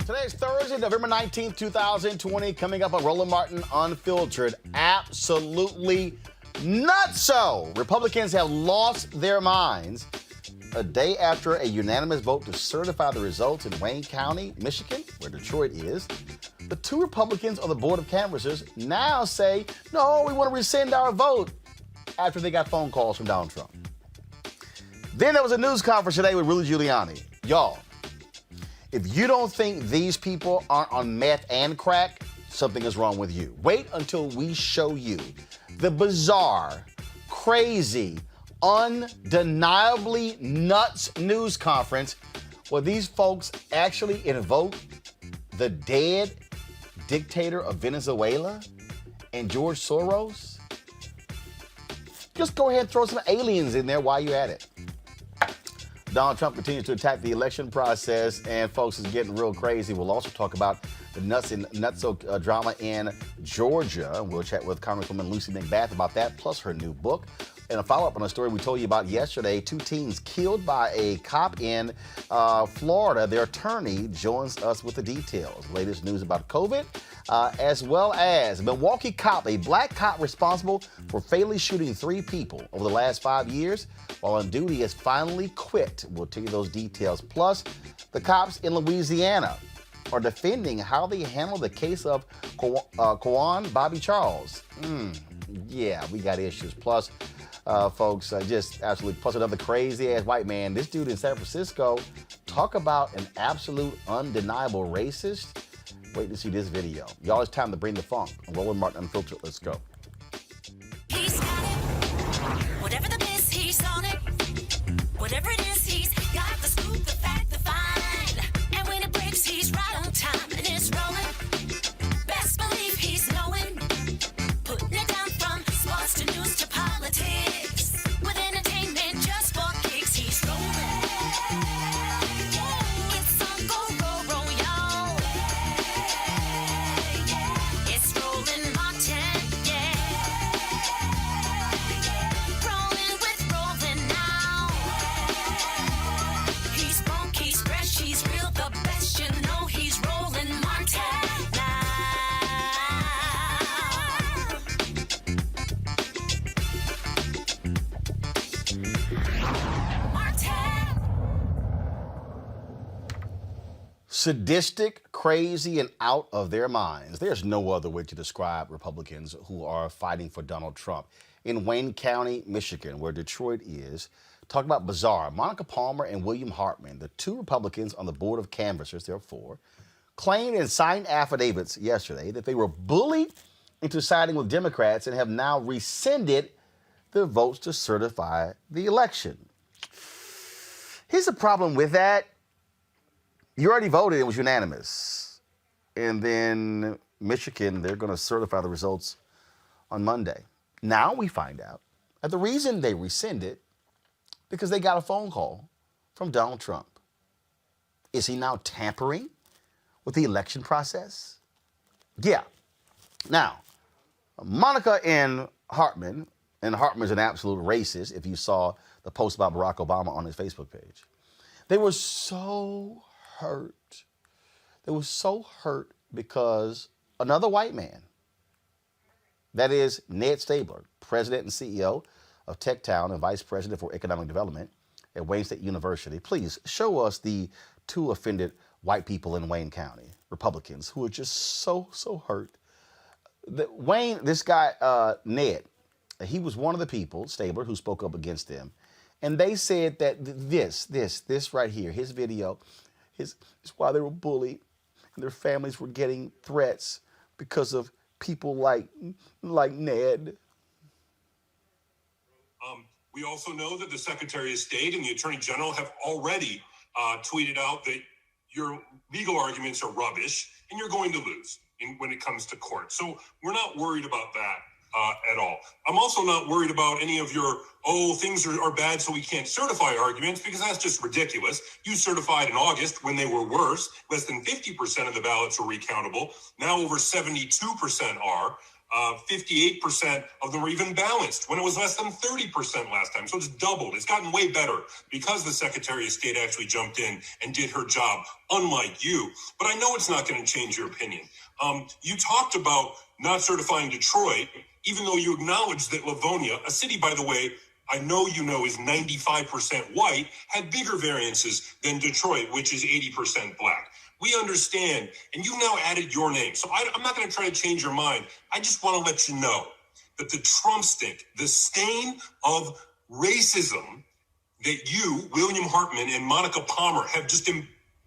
Today's Thursday, November 19th, 2020. Coming up on Roland Martin Unfiltered. Absolutely nutso. Republicans have lost their minds a day after a unanimous vote to certify the results in Wayne County, Michigan, where Detroit is. The two Republicans on the board of canvassers now say, no, we want to rescind our vote after they got phone calls from Donald Trump. Then there was a news conference today with Rudy Giuliani. Y'all, if you don't think these people aren't on meth and crack, something is wrong with you. Wait until we show you the bizarre, crazy, undeniably nuts news conference where these folks actually invoke the dead dictator of Venezuela and George Soros. Just go ahead and throw some aliens in there while you're at it. Donald Trump continues to attack the election process, and folks, is getting real crazy. We'll also talk about the nutso drama in Georgia. We'll chat with Congresswoman Lucy McBath about that, plus her new book. And a follow-up on a story we told you about yesterday, 2 teens killed by a cop in Florida. Their attorney joins us with the details. Latest news about COVID, as well as a Milwaukee cop, a black cop responsible for fatally shooting 3 people over the last 5 years while on duty has finally quit. We'll tell you those details. Plus, the cops in Louisiana are defending how they handled the case of Kwan Bobby Charles. Yeah, we got issues. Plus, folks, just absolutely, plus another crazy-ass white man. This dude in San Francisco, talk about an absolute undeniable racist. Wait to see this video. Y'all, it's time to bring the funk. Roland Martin Unfiltered. Let's go. He's got it. Whatever the biz, he's on it. Whatever it is, he's got the scoop, the fact, the find. And when it breaks, he's right on time and it's rolling. Best believe he's knowing. Putting it down from sports to news to politics. With entertainment just for kicks, he's rolling. It's on go, y'all. It's Roland Martin, yeah. Rolling with Roland now. He's funk, he's fresh, he's real, the best, you know he's Roland Martin now. Martin. Sadistic, crazy, and out of their minds. There's no other way to describe Republicans who are fighting for Donald Trump. In Wayne County, Michigan, where Detroit is, talk about bizarre. Monica Palmer and William Hartman, the 2 Republicans on the board of canvassers, there are 4, claimed and signed affidavits yesterday that they were bullied into siding with Democrats and have now rescinded the votes to certify the election. Here's the problem with that. You already voted, it was unanimous. And then Michigan, they're going to certify the results on Monday. Now we find out that the reason they rescinded, because they got a phone call from Donald Trump. Is he now tampering with the election process? Yeah. Now, Monica and Hartman's an absolute racist if you saw the post about Barack Obama on his Facebook page. They were so hurt. They were so hurt because another white man, that is Ned Stabler, president and CEO of TechTown and vice president for economic development at Wayne State University. Please show us the 2 offended white people in Wayne County, Republicans, who are just so hurt. This guy, Ned, he was one of the people, Stabler, who spoke up against them. And they said that this right here, his video, is why they were bullied and their families were getting threats because of people like Ned. We also know that the Secretary of State and the Attorney General have already tweeted out that your legal arguments are rubbish and you're going to lose when it comes to court. So we're not worried about that at all. I'm also not worried about any of your, things are bad so we can't certify arguments, because that's just ridiculous. You certified in August when they were worse. Less than 50% of the ballots were recountable. Now over 72% are. 58% of them were even balanced when it was less than 30% last time. So it's doubled. It's gotten way better because the Secretary of State actually jumped in and did her job, unlike you. But I know it's not going to change your opinion. You talked about not certifying Detroit, even though you acknowledged that Livonia, a city, by the way, I know you know is 95% white, had bigger variances than Detroit, which is 80% black. We understand, and you now added your name. So I'm not going to try to change your mind. I just want to let you know that the Trump stink, the stain of racism that you, William Hartman, and Monica Palmer have just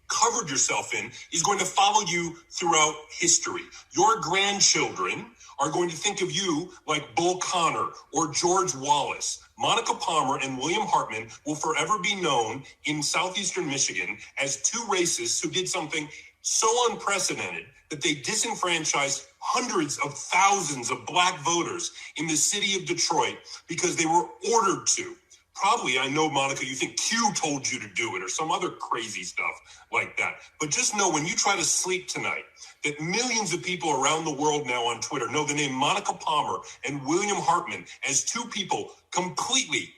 covered yourself in is going to follow you throughout history. Your grandchildren are going to think of you like Bull Connor or George Wallace. Monica Palmer and William Hartman will forever be known in southeastern Michigan as two racists who did something so unprecedented that they disenfranchised hundreds of thousands of black voters in the city of Detroit because they were ordered to. Probably, I know, Monica, you think Q told you to do it or some other crazy stuff like that. But just know when you try to sleep tonight, that millions of people around the world now on Twitter know the name Monica Palmer and William Hartman as two people completely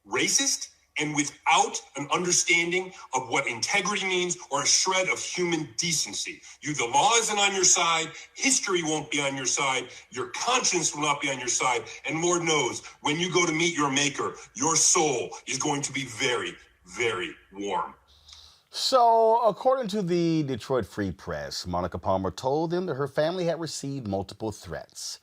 racist and without an understanding of what integrity means or a shred of human decency. The law isn't on your side, history won't be on your side, your conscience will not be on your side, and Lord knows, when you go to meet your maker, your soul is going to be very, very warm. So, according to the Detroit Free Press, Monica Palmer told them that her family had received multiple threats.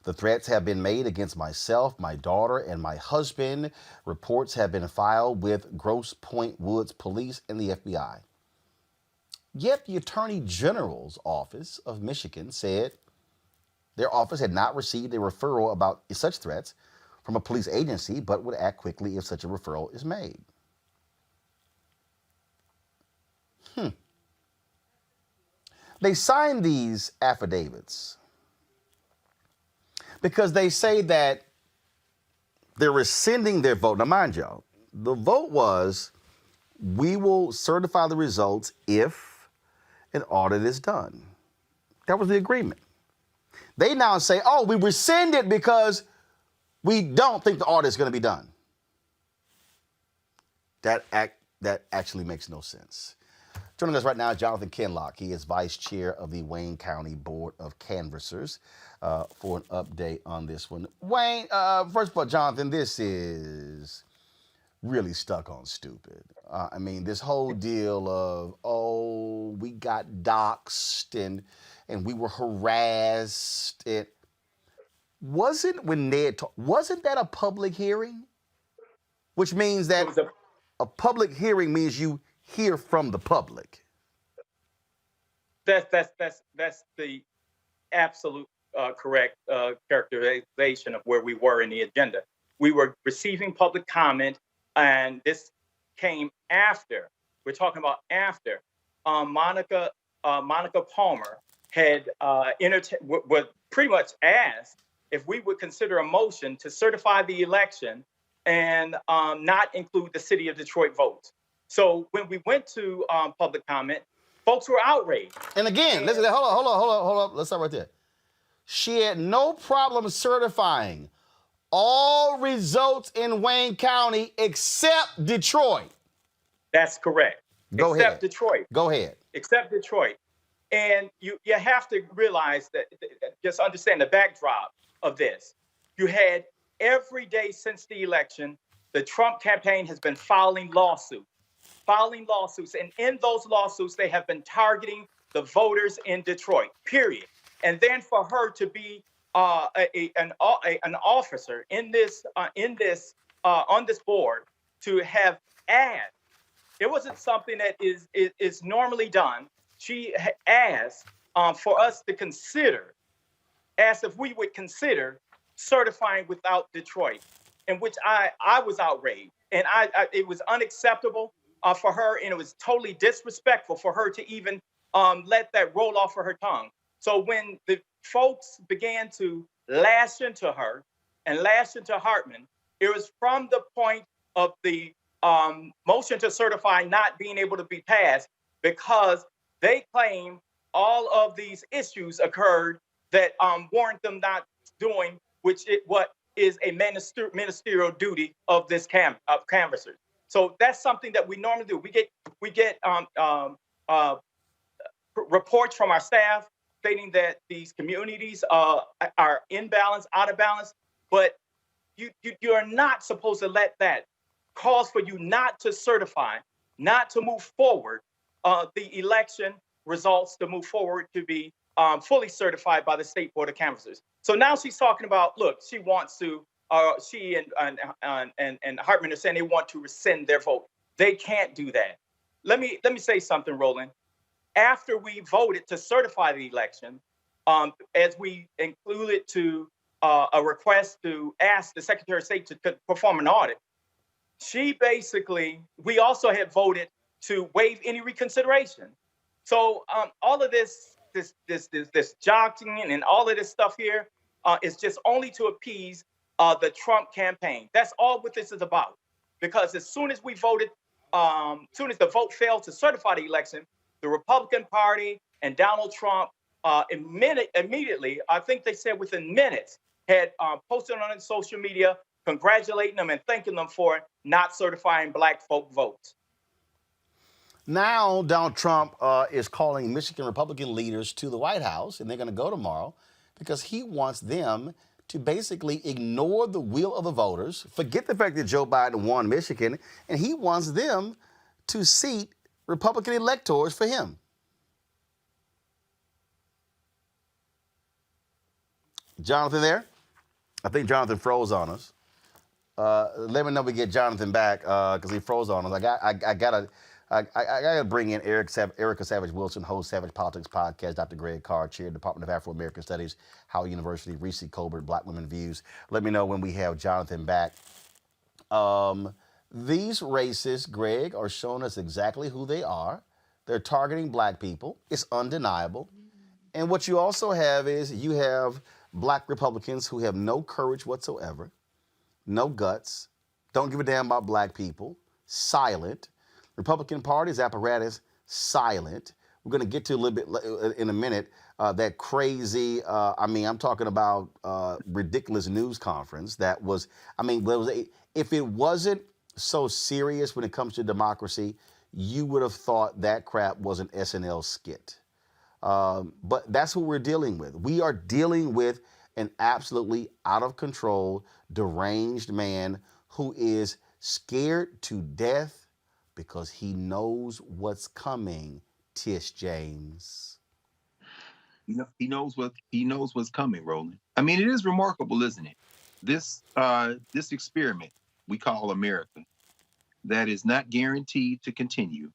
The threats have been made against myself, my daughter, and my husband. Reports have been filed with Grosse Pointe Woods Police and the FBI. Yet the Attorney General's office of Michigan said their office had not received a referral about such threats from a police agency, but would act quickly if such a referral is made. They signed these affidavits because they say that they're rescinding their vote. Now, mind y'all, the vote was, we will certify the results if an audit is done. That was the agreement. They now say, oh, we rescind it because we don't think the audit is going to be done. That actually makes no sense. Joining us right now is Jonathan Kinlock. He is vice chair of the Wayne County Board of Canvassers for an update on this one. Wayne, first of all, Jonathan, this is really stuck on stupid. I mean, this whole deal of, oh, we got doxxed and we were harassed. Wasn't that a public hearing? Which means that a public hearing means you hear from the public. That's the absolute correct characterization of where we were in the agenda. We were receiving public comment, and this came after. We're talking about after Monica Palmer had was pretty much asked if we would consider a motion to certify the election and not include the city of Detroit votes. So when we went to public comment, folks were outraged. And again, listen, hold on. Let's start right there. She had no problem certifying all results in Wayne County except Detroit. That's correct. Go ahead. Except Detroit. Go ahead. Except Detroit. And you have to realize that, just understand the backdrop of this. You had every day since the election, the Trump campaign has been filing lawsuits. And in those lawsuits, they have been targeting the voters in Detroit, period. And then for her to be an officer on this board, to have asked, it wasn't something that is normally done. She asked for us to consider, asked if we would consider certifying without Detroit, in which I was outraged, and it was unacceptable for her, and it was totally disrespectful for her to even let that roll off of her tongue. So when the folks began to lash into her and lash into Hartman, it was from the point of the motion to certify not being able to be passed, because they claim all of these issues occurred that warrant them not doing, what is a ministerial duty of this canvasser. So that's something that we normally do. We get reports from our staff stating that these communities are in balance, out of balance, but you are not supposed to let that cause for you not to certify, not to move forward the election results to move forward to be fully certified by the State Board of Canvassers. So now she's talking about, look, she wants to, she and Hartman are saying they want to rescind their vote. They can't do that. Let me say something, Roland. After we voted to certify the election, as we included to a request to ask the Secretary of State to perform an audit, we also had voted to waive any reconsideration. So all of this jockeying and all of this stuff here is just only to appease the Trump campaign. That's all what this is about. Because as soon as we voted, soon as the vote failed to certify the election, the Republican Party and Donald Trump immediately, I think they said within minutes, had posted on social media congratulating them and thanking them for not certifying Black folk votes. Now, Donald Trump is calling Michigan Republican leaders to the White House, and they're going to go tomorrow because he wants them to basically ignore the will of the voters, forget the fact that Joe Biden won Michigan, and he wants them to seat Republican electors for him. Jonathan there? I think Jonathan froze on us. Let me know we get Jonathan back because he froze on us. I gotta bring in Erica Savage Wilson, host Savage Politics Podcast, Dr. Greg Carr, chair, Department of Afro-American Studies, Howard University, Reese Colbert, Black Women Views. Let me know when we have Jonathan back. These racists, Greg, are showing us exactly who they are. They're targeting Black people. It's undeniable. And what you also have is you have Black Republicans who have no courage whatsoever, no guts, don't give a damn about Black people, silent. Republican Party's apparatus, silent. We're going to get to a little bit in a minute that crazy, I'm talking about ridiculous news conference that was, if it wasn't so serious when it comes to democracy, you would have thought that crap was an SNL skit. But that's what we're dealing with. We are dealing with an absolutely out of control, deranged man who is scared to death because he knows what's coming, Tish James. He knows what's coming, Roland. It is remarkable, isn't it? This experiment we call America, that is not guaranteed to continue.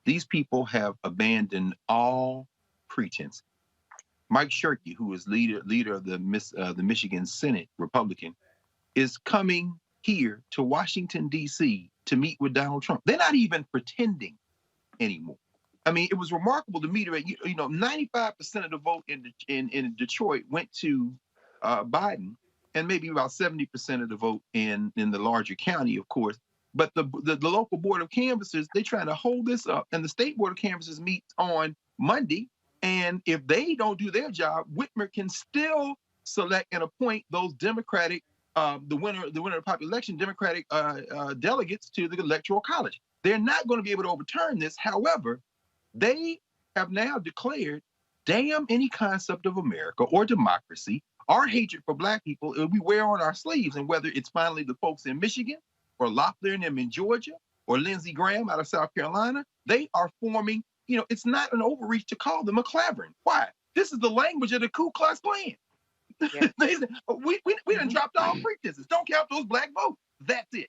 These people have abandoned all pretense. Mike Shirkey, who is leader of the Michigan Senate Republican, is coming here to Washington, D.C. to meet with Donald Trump. They're not even pretending anymore. It was remarkable to me that 95% of the vote in Detroit went to Biden, and maybe about 70% of the vote in the larger county, of course. But the local board of canvassers, they're trying to hold this up, and the state board of canvassers meets on Monday. And if they don't do their job, Whitmer can still select and appoint those Democratic, the winner of the popular election, Democratic delegates to the Electoral College. They're not going to be able to overturn this. However, they have now declared, damn any concept of America or democracy, our hatred for Black people, we wear on our sleeves. And whether it's finally the folks in Michigan or Loeffler and them in Georgia or Lindsey Graham out of South Carolina, they are forming, it's not an overreach to call them a clavering. Why? This is the language of the Ku Klux Klan. Yeah. They said, we done dropped all pretenses. Don't count those Black votes. That's it.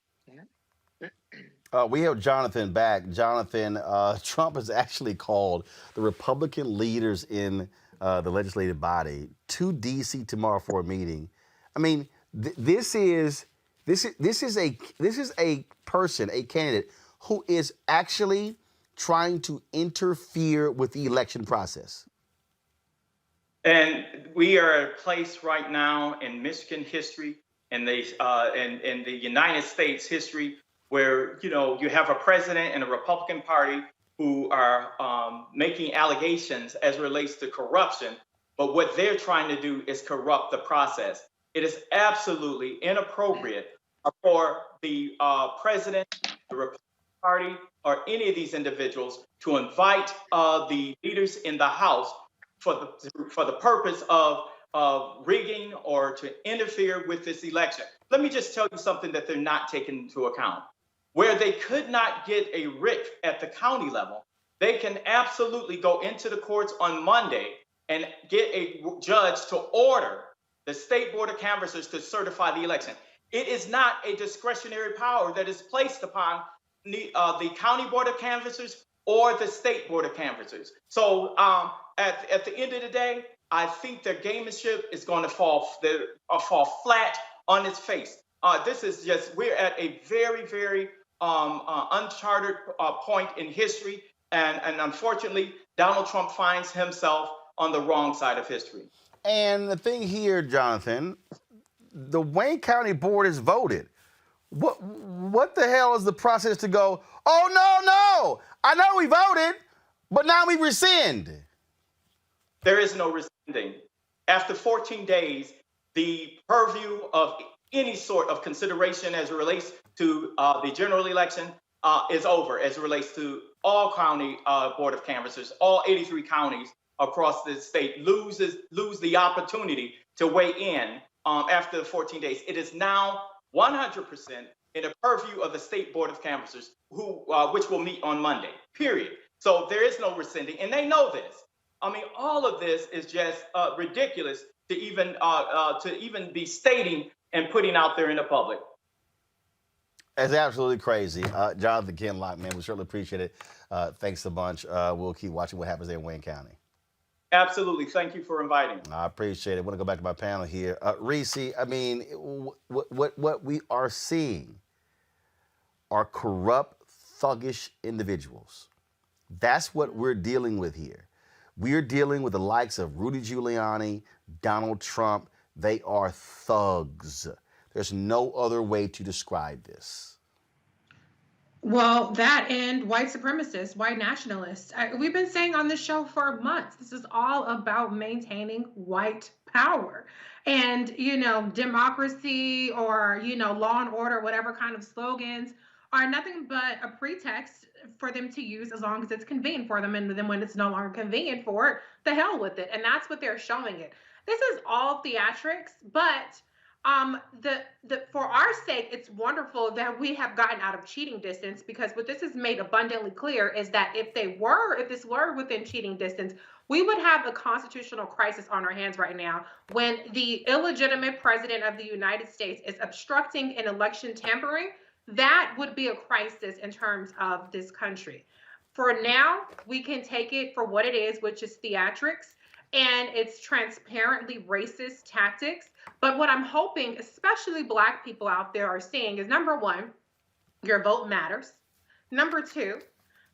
We have Jonathan back. Jonathan, Trump has actually called the Republican leaders in the legislative body to D.C. tomorrow for a meeting. This is a person, a candidate who is actually trying to interfere with the election process. And we are at a place right now in Michigan history and in the United States history where, you have a president and a Republican Party who are making allegations as it relates to corruption But what they're trying to do is corrupt the process. It is absolutely inappropriate for the president, the Republican Party, or any of these individuals to invite the leaders in the House for the purpose of rigging or to interfere with this election. Let me just tell you something that they're not taking into account. Where they could not get a writ at the county level, they can absolutely go into the courts on Monday and get a judge to order the state board of canvassers to certify the election. It is not a discretionary power that is placed upon the county board of canvassers or the state board of canvassers. So at the end of the day, I think their gamemanship is going to fall flat on its face. This is just, we're at a very, very uncharted point in history. And unfortunately, Donald Trump finds himself on the wrong side of history. And the thing here, Jonathan, the Wayne County Board has voted. What the hell is the process to go, oh, no, I know we voted, but now we rescind? There is no rescinding. After 14 days, the purview of any sort of consideration as it relates to the general election is over, as it relates to all county board of canvassers. All 83 counties across the state lose the opportunity to weigh in after the 14 days. It is now 100% in the purview of the state board of canvassers, which will meet on Monday, period. So there is no rescinding, and they know this. I mean, all of this is just ridiculous to even be stating and putting out there in the public. It's absolutely crazy. Jonathan Kinlock, man, we certainly appreciate it. Thanks a bunch. We'll keep watching what happens there in Wayne County. Absolutely. Thank you for inviting me. I appreciate it. I want to go back to my panel here. Reese, I mean, what we are seeing are corrupt, thuggish individuals. That's what we're dealing with here. We're dealing with the likes of Rudy Giuliani, Donald Trump. They are thugs. There's no other way to describe this. Well, that and white supremacists, white nationalists. We've been saying on this show for months, this is all about maintaining white power. And, democracy or, law and order, whatever kind of slogans are nothing but a pretext for them to use as long as it's convenient for them. And then when it's no longer convenient for it, the hell with it. And that's what they're showing it. This is all theatrics, but for our sake, it's wonderful that we have gotten out of cheating distance, because what this has made abundantly clear is that if this were within cheating distance, we would have a constitutional crisis on our hands right now when the illegitimate president of the United States is obstructing an election tampering. That would be a crisis in terms of this country. For now, we can take it for what it is, which is theatrics, and it's transparently racist tactics. But what I'm hoping, especially Black people out there, are seeing is, number one, your vote matters. Number two,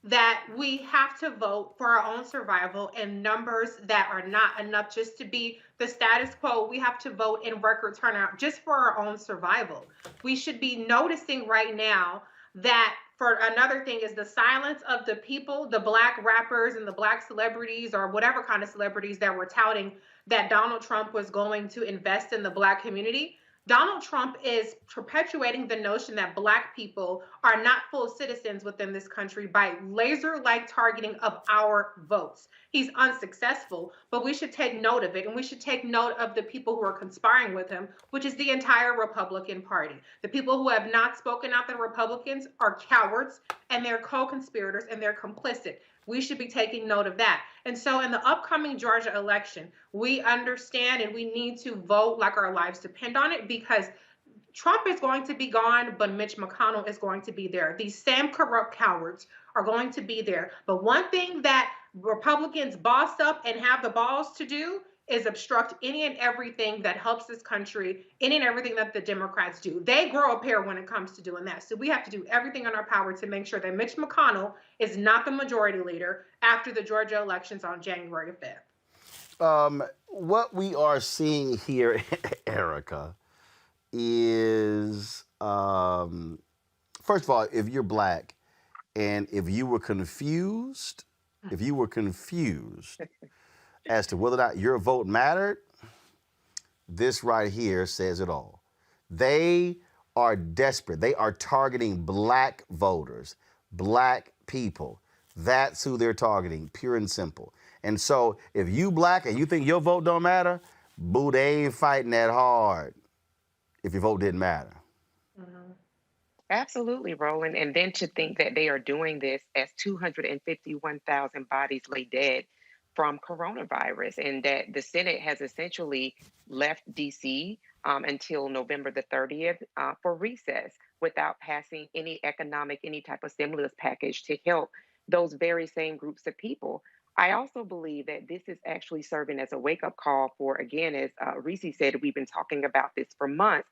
that we have to vote for our own survival in numbers that are not enough just to be the status quo. We have to vote in record turnout just for our own survival. We should be noticing right now that, for another thing, is the silence of the people, the Black rappers and the Black celebrities or whatever kind of celebrities that were touting that Donald Trump was going to invest in the Black community. Donald Trump is perpetuating the notion that Black people are not full citizens within this country by laser-like targeting of our votes. He's unsuccessful, but we should take note of it, and we should take note of the people who are conspiring with him, which is the entire Republican Party. The people who have not spoken out, the Republicans, are cowards, and they're co-conspirators, and they're complicit. We should be taking note of that. And so in the upcoming Georgia election, we understand and we need to vote like our lives depend on it, because Trump is going to be gone, but Mitch McConnell is going to be there. These same corrupt cowards are going to be there. But one thing that Republicans boss up and have the balls to do is obstruct any and everything that helps this country, any and everything that the Democrats do. They grow a pair when it comes to doing that. So we have to do everything in our power to make sure that Mitch McConnell is not the majority leader after the Georgia elections on January 5th. What we are seeing here, Erica, is, first of all, if you're Black and if you were confused as to whether or not your vote mattered, this right here says it all. They are desperate. They are targeting black voters, black people. That's who they're targeting, pure and simple. And so if you black and you think your vote don't matter, boo, they ain't fighting that hard if your vote didn't matter. Absolutely, Roland. And then to think that they are doing this as 251,000 bodies lay dead from coronavirus, and that the Senate has essentially left D.C. Until November the 30th for recess without passing any type of stimulus package to help those very same groups of people. I also believe that this is actually serving as a wake-up call for, again, as Reese said, we've been talking about this for months,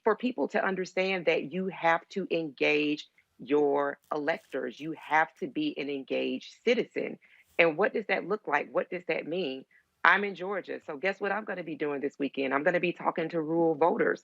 for people to understand that you have to engage your electors. You have to be an engaged citizen. And what does that look like? What does that mean? I'm in Georgia, so guess what I'm going to be doing this weekend? I'm going to be talking to rural voters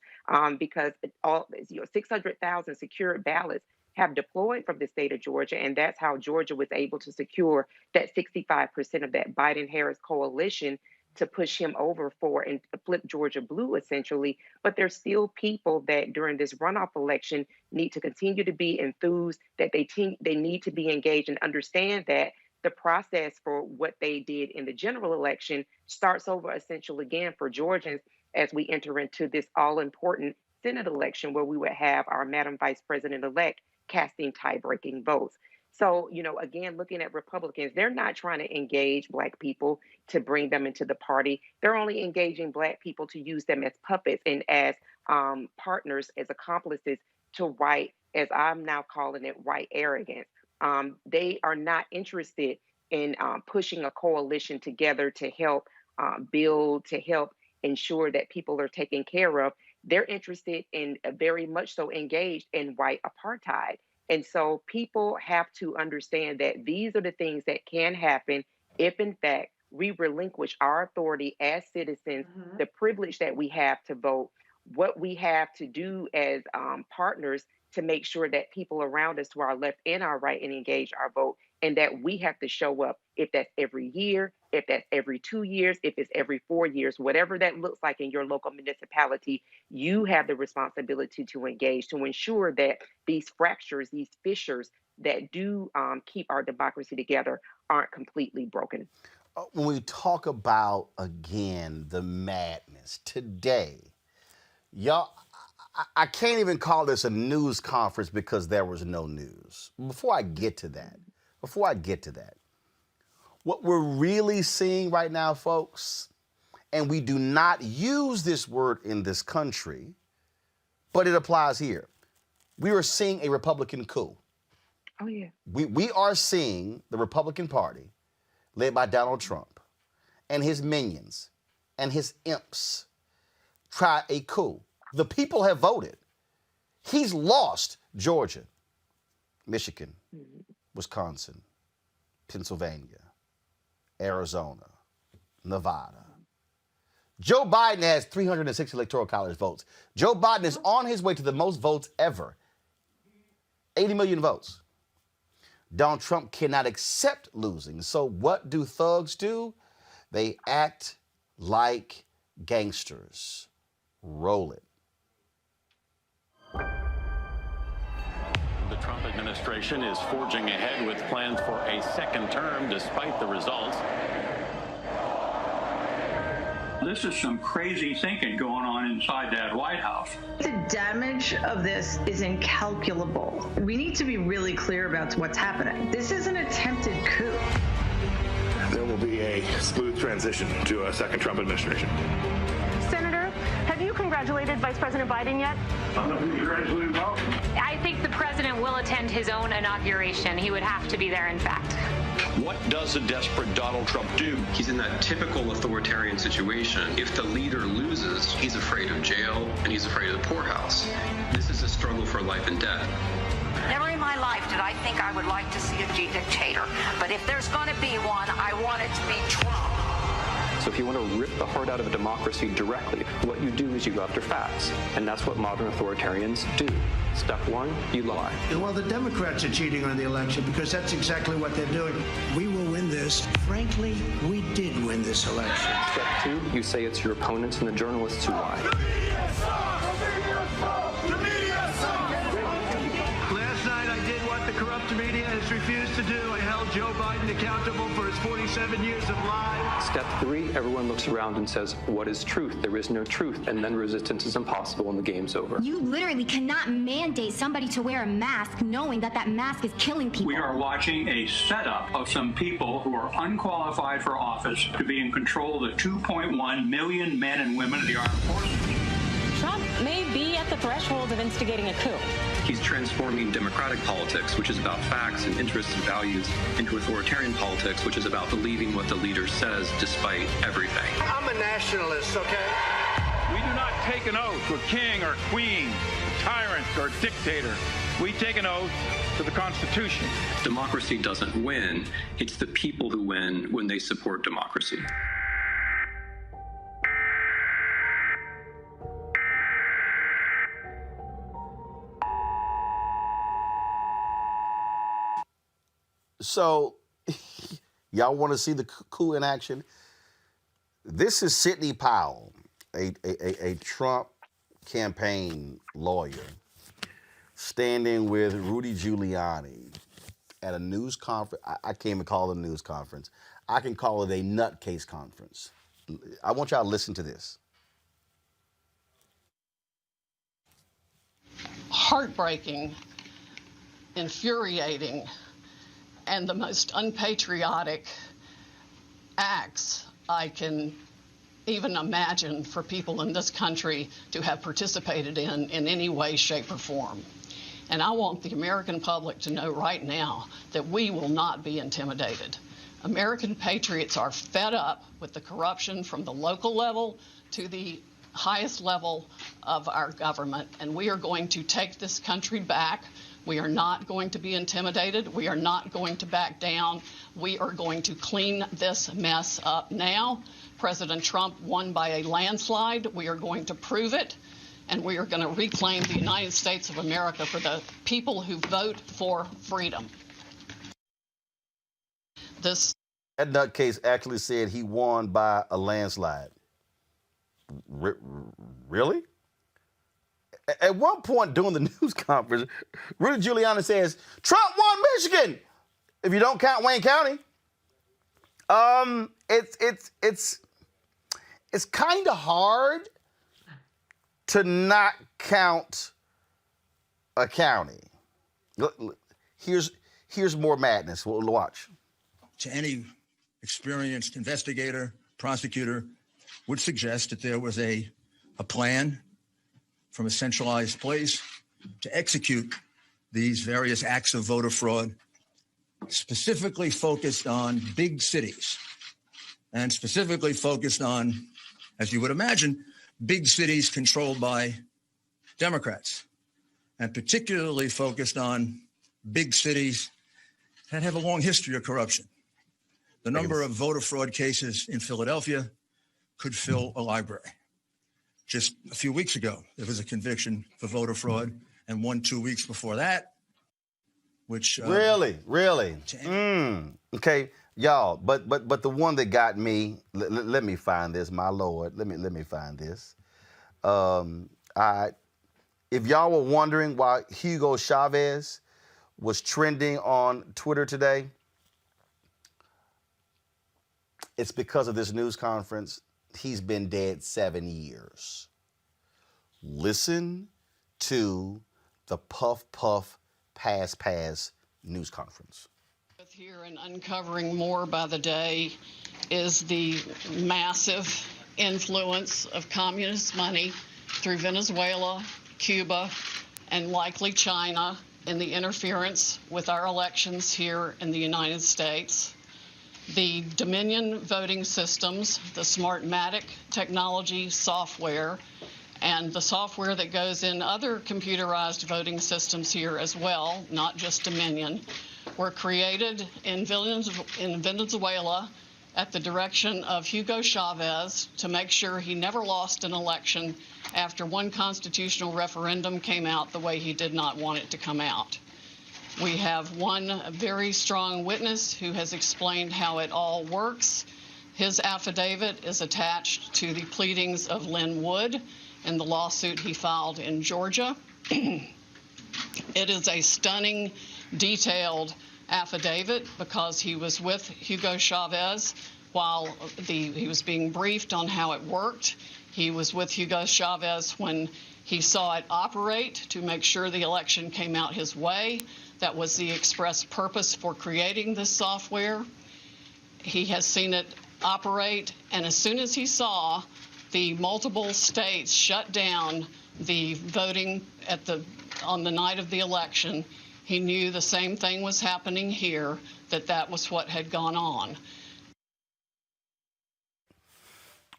because 600,000 secured ballots have deployed from the state of Georgia, and that's how Georgia was able to secure that 65% of that Biden-Harris coalition to push him over for and flip Georgia blue, essentially. But there's still people that during this runoff election need to continue to be enthused, that they need to be engaged and understand that the process for what they did in the general election starts over essentially again for Georgians as we enter into this all-important Senate election where we would have our Madam Vice President-elect casting tie-breaking votes. So, again, looking at Republicans, they're not trying to engage Black people to bring them into the party. They're only engaging Black people to use them as puppets and as partners, as accomplices to white, as I'm now calling it, white arrogance. They are not interested in pushing a coalition together to help build, to help ensure that people are taken care of. They're interested in very much so engaged in white apartheid. And so people have to understand that these are the things that can happen if, in fact, we relinquish our authority as citizens, the privilege that we have to vote, what we have to do as partners to make sure that people around us to our left and our right and engage our vote, and that we have to show up, if that's every year, if that's every 2 years, if it's every 4 years, whatever that looks like in your local municipality, you have the responsibility to engage, to ensure that these fractures, these fissures that do keep our democracy together aren't completely broken. When we talk about, again, the madness today, y'all, I can't even call this a news conference because there was no news. Before I get to that, what we're really seeing right now, folks, and we do not use this word in this country, but it applies here. We are seeing a Republican coup. Oh, yeah. We are seeing the Republican Party, led by Donald Trump, and his minions and his imps try a coup. The people have voted. He's lost Georgia, Michigan, Wisconsin, Pennsylvania, Arizona, Nevada. Joe Biden has 306 Electoral College votes. Joe Biden is on his way to the most votes ever. 80 million votes. Donald Trump cannot accept losing. So what do thugs do? They act like gangsters. Roll it. The Trump administration is forging ahead with plans for a second term despite the results. This is some crazy thinking going on inside that White House. The damage of this is incalculable. We need to be really clear about what's happening. This is an attempted coup. There will be a smooth transition to a second Trump administration. Senator, have you congratulated Vice President Biden yet? I'm not congratulating about. I think the president will attend his own inauguration. He would have to be there, in fact. What does a desperate Donald Trump do? He's in that typical authoritarian situation. If the leader loses, he's afraid of jail and he's afraid of the poorhouse. This is a struggle for life and death. Never in my life did I think I would like to see a dictator. But if there's going to be one, I want it to be Trump. So if you want to rip the heart out of a democracy directly, what you do is you go after facts. And that's what modern authoritarians do. Step one, you lie. Well, the Democrats are cheating on the election because that's exactly what they're doing. We will win win this. Frankly, we did win this election. Step 2, you say it's your opponents and the journalists who lie. Last night I did what the corrupt media has refused to do. I held Joe Biden accountable for his 47 years of lies. Step 3, everyone looks around and says, what is truth? There is no truth. And then resistance is impossible and the game's over. You literally cannot mandate somebody to wear a mask knowing that that mask is killing people. We are watching a setup of some people who are unqualified for office to be in control of the 2.1 million men and women of the armed forces. Trump may be at the threshold of instigating a coup. He's transforming democratic politics, which is about facts and interests and values, into authoritarian politics, which is about believing what the leader says despite everything. I'm a nationalist, okay? We do not take an oath to a king or queen, a tyrant or dictator. We take an oath to the Constitution. Democracy doesn't win. It's the people who win when they support democracy. So, y'all want to see the coup in action? This is Sidney Powell, a Trump campaign lawyer, standing with Rudy Giuliani at a news conference. I can't even call it a news conference. I can call it a nutcase conference. I want y'all to listen to this. Heartbreaking, infuriating, and the most unpatriotic acts I can even imagine for people in this country to have participated in any way, shape, or form. And I want the American public to know right now that we will not be intimidated. American patriots are fed up with the corruption from the local level to the highest level of our government, and we are going to take this country back. We are not going to be intimidated. We are not going to back down. We are going to clean this mess up now. President Trump won by a landslide. We are going to prove it, and we are going to reclaim the United States of America for the people who vote for freedom. That nutcase actually said he won by a landslide. Really? At one point during the news conference, Rudy Giuliani says, Trump won Michigan, if you don't count Wayne County. It's kind of hard to not count a county. Here's more madness. We'll watch. To any experienced investigator, prosecutor, would suggest that there was a plan from a centralized place to execute these various acts of voter fraud, specifically focused on big cities, and specifically focused on, as you would imagine, big cities controlled by Democrats, and particularly focused on big cities that have a long history of corruption. The number of voter fraud cases in Philadelphia could fill a library. Just a few weeks ago, there was a conviction for voter fraud, and 2 weeks before that, which really. Okay, y'all. But the one that got me. Let me find this, my Lord. Let me find this. If y'all were wondering why Hugo Chavez was trending on Twitter today, it's because of this news conference. He's been dead 7 years. Listen to the Puff Puff Pass Pass news conference. Here and uncovering more by the day is the massive influence of communist money through Venezuela, Cuba, and likely China in the interference with our elections here in the United States. The Dominion voting systems, the Smartmatic technology software, and the software that goes in other computerized voting systems here as well, not just Dominion, were created in Venezuela at the direction of Hugo Chavez to make sure he never lost an election after one constitutional referendum came out the way he did not want it to come out. We have one very strong witness who has explained how it all works. His affidavit is attached to the pleadings of Lynn Wood in the lawsuit he filed in Georgia. It is a stunning, detailed affidavit because he was with Hugo Chavez while he was being briefed on how it worked. He was with Hugo Chavez when he saw it operate to make sure the election came out his way. That was the express purpose for creating this software. He has seen it operate, and as soon as he saw the multiple states shut down the voting on the night of the election, he knew the same thing was happening here, that was what had gone on.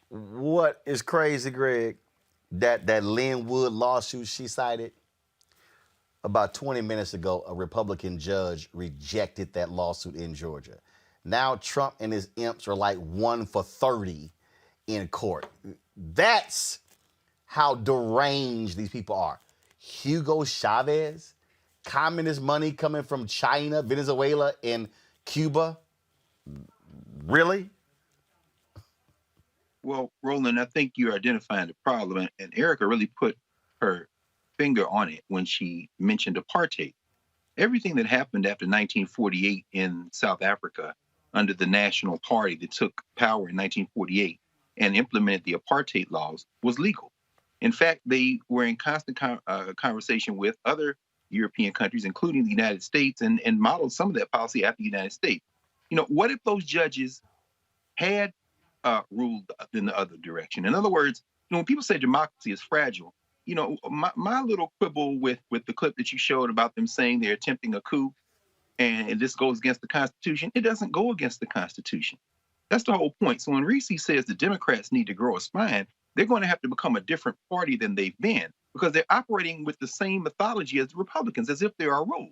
What is crazy, Greg, that Lynn Wood lawsuit she cited, about 20 minutes ago, a Republican judge rejected that lawsuit in Georgia. Now Trump and his imps are like 1 for 30 in court. That's how deranged these people are. Hugo Chavez, communist money coming from China, Venezuela, and Cuba. Really? Well, Roland, I think you're identifying the problem, and Erica really put her finger on it when she mentioned apartheid. Everything that happened after 1948 in South Africa under the National Party that took power in 1948 and implemented the apartheid laws was legal. In fact, they were in constant conversation with other European countries, including the United States, and modeled some of that policy after the United States. You know, what if those judges had ruled in the other direction? In other words, you know, when people say democracy is fragile, you know, my little quibble with the clip that you showed about them saying they're attempting a coup and this goes against the Constitution, it doesn't go against the Constitution. That's the whole point. So when Reese says the Democrats need to grow a spine, they're going to have to become a different party than they've been because they're operating with the same mythology as the Republicans, as if they are ruled.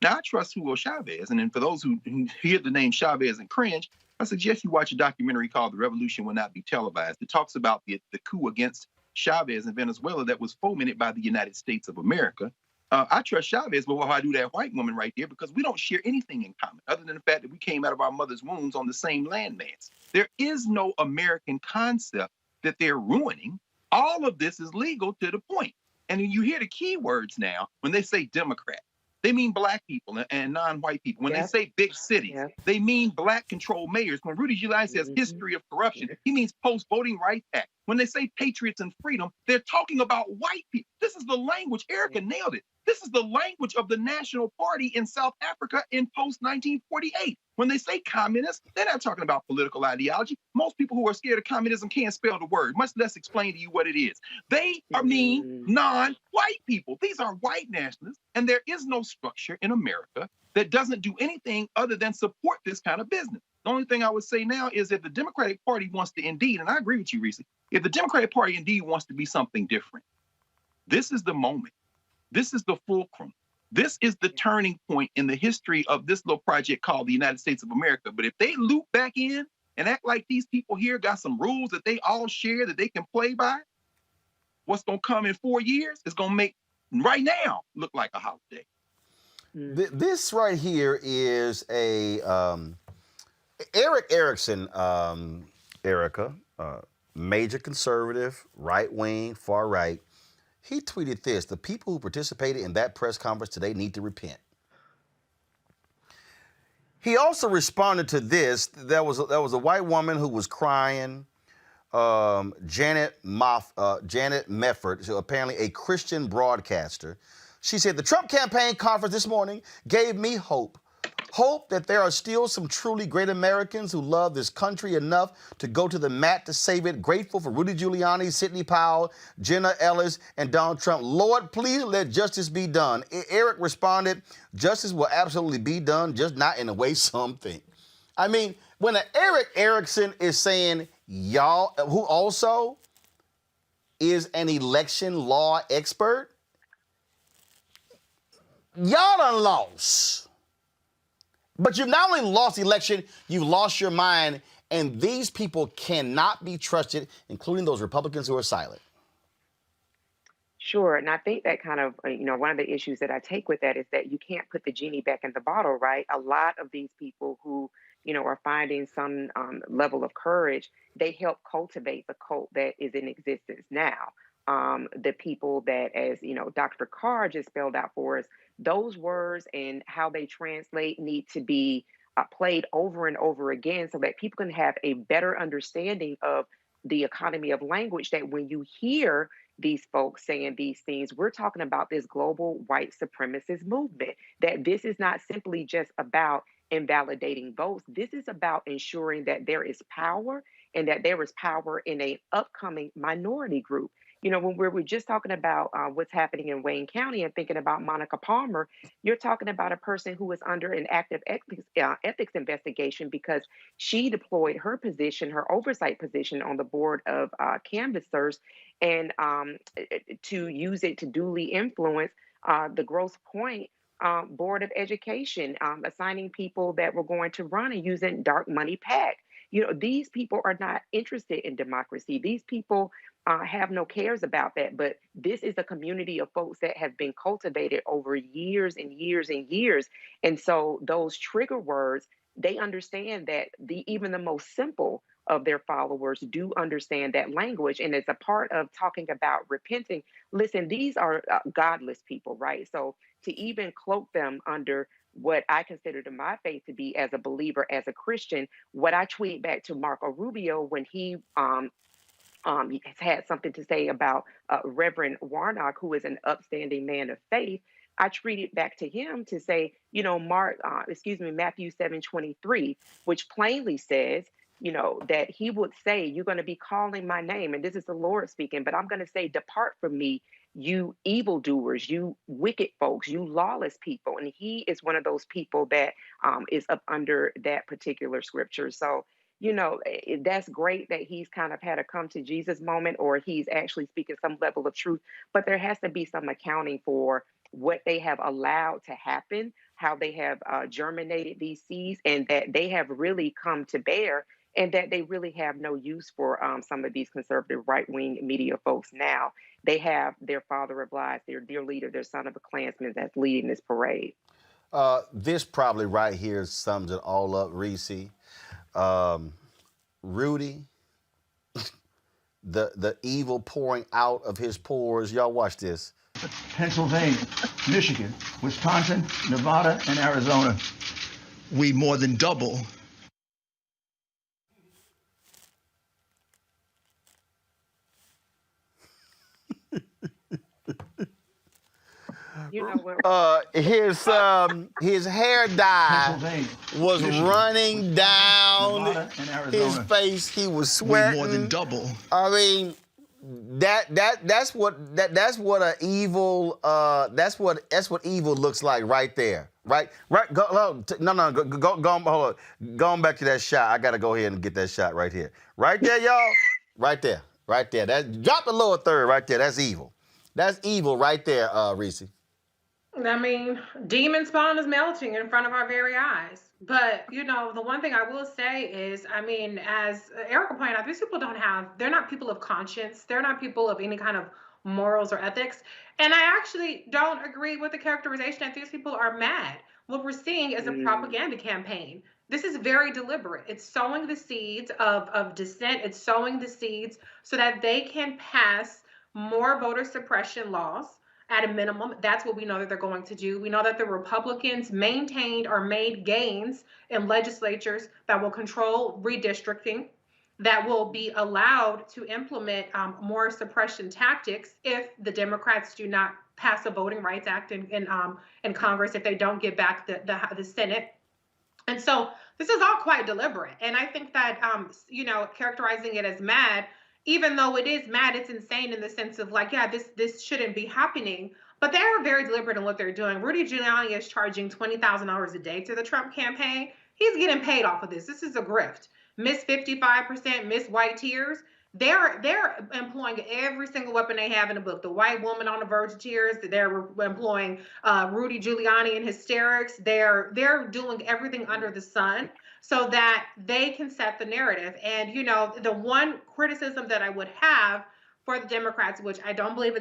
Now, I trust Hugo Chavez, and then for those who hear the name Chavez and cringe, I suggest you watch a documentary called The Revolution Will Not Be Televised. It talks about the coup against Chavez in Venezuela that was fomented by the United States of America. I trust Chavez before I do that white woman right there because we don't share anything in common other than the fact that we came out of our mother's wombs on the same landmass. There is no American concept that they're ruining. All of this is legal to the point. And you hear the key words now when they say Democrat. They mean black people and non-white people. When they say big cities, they mean black-controlled mayors. When Rudy Giuliani says history of corruption, he means post-voting rights act. When they say patriots and freedom, they're talking about white people. This is the language. Erica nailed it. This is the language of the National Party in South Africa in post-1948. When they say communists, they're not talking about political ideology. Most people who are scared of communism can't spell the word, much less explain to you what it is. They mean non-white people. These are white nationalists, and there is no structure in America that doesn't do anything other than support this kind of business. The only thing I would say now is if the Democratic Party wants to indeed, and I agree with you, Reese, if the Democratic Party indeed wants to be something different, this is the moment. This is the fulcrum. This is the turning point in the history of this little project called the United States of America. But if they loop back in and act like these people here got some rules that they all share that they can play by, what's going to come in 4 years is going to make right now look like a holiday. This right here is a Eric Erickson, Erica, major conservative, right wing, far right. He tweeted this: the people who participated in that press conference today need to repent. He also responded to this. There was a white woman who was crying, Janet Mefford, so apparently a Christian broadcaster. She said, the Trump campaign conference this morning gave me hope. Hope that there are still some truly great Americans who love this country enough to go to the mat to save it. Grateful for Rudy Giuliani, Sidney Powell, Jenna Ellis, and Donald Trump. Lord, please let justice be done. Eric responded, justice will absolutely be done, just not in the way some think. I mean, when Eric Erickson is saying y'all, who also is an election law expert, y'all done lost. But you've not only lost the election, you've lost your mind, and these people cannot be trusted, including those Republicans who are silent. Sure. And I think that kind of, one of the issues that I take with that is that you can't put the genie back in the bottle, right? A lot of these people who, are finding some level of courage, they help cultivate the cult that is in existence now. The people that, as Dr. Carr just spelled out for us, those words and how they translate need to be played over and over again so that people can have a better understanding of the economy of language, that when you hear these folks saying these things, we're talking about this global white supremacist movement, that this is not simply just about invalidating votes. This is about ensuring that there is power, and that there is power in an upcoming minority group. When we're just talking about what's happening in Wayne County and thinking about Monica Palmer, you're talking about a person who is under an active ethics investigation because she deployed her position, her oversight position on the board of canvassers, and to use it to duly influence the Grosse Pointe Board of Education, assigning people that were going to run and using dark money PAC. These people are not interested in democracy. These people have no cares about that. But this is a community of folks that have been cultivated over years and years and years. And so those trigger words, they understand that even the most simple of their followers do understand that language. And it's a part of talking about repenting. Listen, these are godless people, right? So to even cloak them under what I consider to my faith to be as a believer, as a Christian, what I tweet back to Marco Rubio when he has had something to say about Reverend Warnock, who is an upstanding man of faith, I tweeted back to him to say, Matthew 7:23, which plainly says, that he would say, you're going to be calling my name, and this is the Lord speaking, but I'm going to say, depart from me, you evildoers, you wicked folks, you lawless people. And he is one of those people that is up under that particular scripture. So, that's great that he's kind of had a come to Jesus moment, or he's actually speaking some level of truth, but there has to be some accounting for what they have allowed to happen, how they have germinated these seeds, and that they have really come to bear, and that they really have no use for some of these conservative right-wing media folks now. They have their father of lies, their dear leader, their son of a Klansman that's leading this parade. This probably right here sums it all up, Reese. Rudy, the evil pouring out of his pores. Y'all watch this. Pennsylvania, Michigan, Wisconsin, Nevada, and Arizona. We more than double. His hair dye was running down his face. He was sweating. We more than double. I mean, that's what evil looks like right there. Right. Go on. Going back to that shot. I gotta go ahead and get that shot right here. Right there, y'all. Right there. Drop the lower third right there. That's evil. That's evil right there, Reese. I mean, demon spawn is melting in front of our very eyes. But, the one thing I will say is, I mean, as Erica pointed out, these people they're not people of conscience. They're not people of any kind of morals or ethics. And I actually don't agree with the characterization that these people are mad. What we're seeing is a propaganda campaign. This is very deliberate. It's sowing the seeds of dissent. It's sowing the seeds so that they can pass more voter suppression laws. At a minimum, that's what we know that they're going to do. We know that the Republicans maintained or made gains in legislatures that will control redistricting, that will be allowed to implement more suppression tactics if the Democrats do not pass a Voting Rights Act in Congress, if they don't get back the Senate. And so this is all quite deliberate. And I think that, characterizing it as mad, even though it is mad, it's insane in the sense of this shouldn't be happening. But they are very deliberate in what they're doing. Rudy Giuliani is charging $20,000 a day to the Trump campaign. He's getting paid off of this. This is a grift. Miss 55%, Miss White Tears. They're employing every single weapon they have in the book. The white woman on the verge of tears. They're employing Rudy Giuliani in hysterics. They're doing everything under the sun so that they can set the narrative. And, the one criticism that I would have for the Democrats, which I don't believe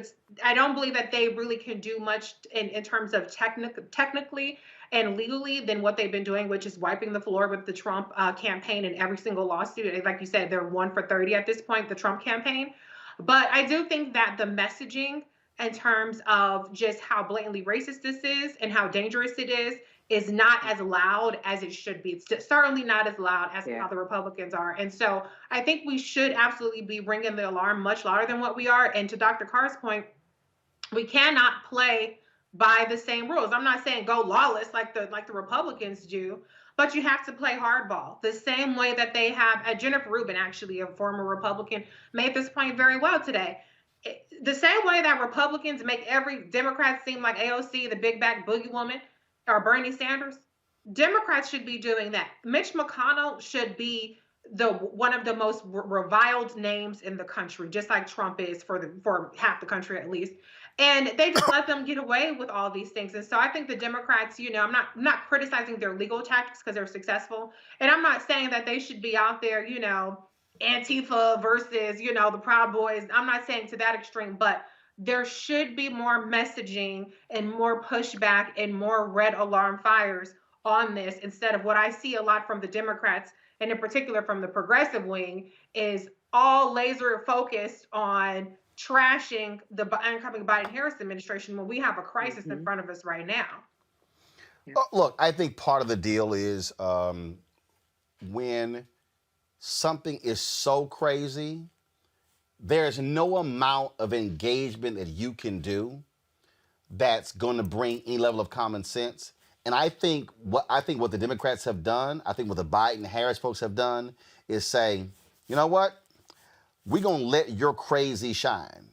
that they really can do much in terms of technically and legally than what they've been doing, which is wiping the floor with the Trump campaign in every single lawsuit. Like you said, they're 1 for 30 at this point, the Trump campaign. But I do think that the messaging in terms of just how blatantly racist this is and how dangerous it is not as loud as it should be. It's certainly not as loud as how the Republicans are. And so I think we should absolutely be ringing the alarm much louder than what we are. And to Dr. Carr's point, we cannot play by the same rules. I'm not saying go lawless like the Republicans do, but you have to play hardball the same way that they have. Jennifer Rubin, actually, a former Republican, made this point very well today. The same way that Republicans make every Democrat seem like AOC, the big back boogie woman, or Bernie Sanders, Democrats should be doing that. Mitch McConnell should be one of the most reviled names in the country, just like Trump is for half the country at least. And they just let them get away with all these things. And so I think the Democrats, I'm not criticizing their legal tactics because they're successful. And I'm not saying that they should be out there, Antifa versus, the Proud Boys. I'm not saying to that extreme, but there should be more messaging and more pushback and more red alarm fires on this, instead of what I see a lot from the Democrats, and in particular from the progressive wing, is all laser focused on trashing the incoming Biden-Harris administration when we have a crisis in front of us right now. Look, I think part of the deal is when something is so crazy, there's no amount of engagement that you can do that's going to bring any level of common sense. And I think what the Democrats have done, I think what the Biden-Harris folks have done, is say, you know what? We're going to let your crazy shine.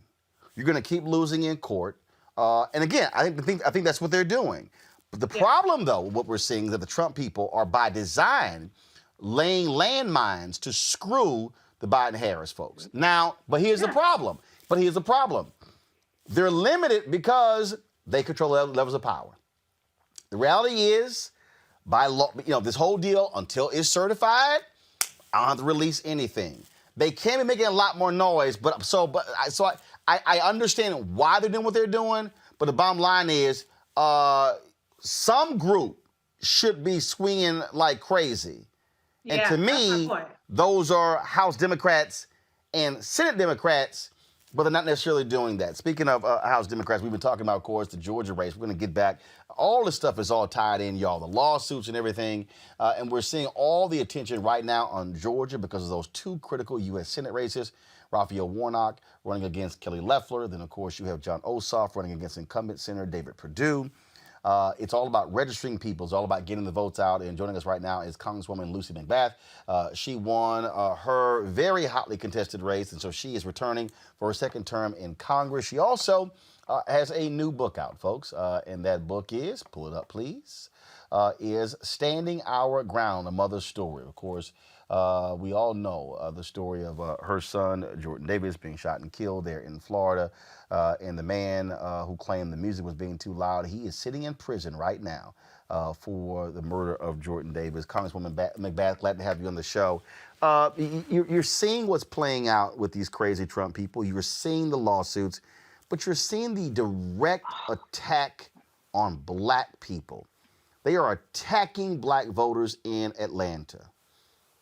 You're going to keep losing in court. And again, I think that's what they're doing. But the problem, though, what we're seeing is that the Trump people are by design laying landmines to screw the Biden-Harris folks. Now, but here's the problem. They're limited because they control levels of power. The reality is, by law, this whole deal, until it's certified, I don't have to release anything. They can be making a lot more noise, I understand why they're doing what they're doing, but the bottom line is, some group should be swinging like crazy. And to me, those are House Democrats and Senate Democrats, but they're not necessarily doing that. Speaking of House Democrats, we've been talking about, of course, the Georgia race. We're going to get back. All this stuff is all tied in, y'all, the lawsuits and everything. And we're seeing all the attention right now on Georgia because of those two critical U.S. Senate races. Raphael Warnock running against Kelly Loeffler. Then, of course, you have John Ossoff running against incumbent Senator David Perdue. It's all about registering people. It's all about getting the votes out. And joining us right now is Congresswoman Lucy McBath. She won her very hotly contested race, and so she is returning for her second term in Congress. She also has a new book out, folks, and that book is, pull it up, please, is Standing Our Ground, A Mother's Story. Of course, we all know the story of her son, Jordan Davis, being shot and killed there in Florida. And the man who claimed the music was being too loud, he is sitting in prison right now for the murder of Jordan Davis. Congresswoman McBath, glad to have you on the show. You're seeing what's playing out with these crazy Trump people. You're seeing the lawsuits, but you're seeing the direct attack on black people. They are attacking black voters in Atlanta,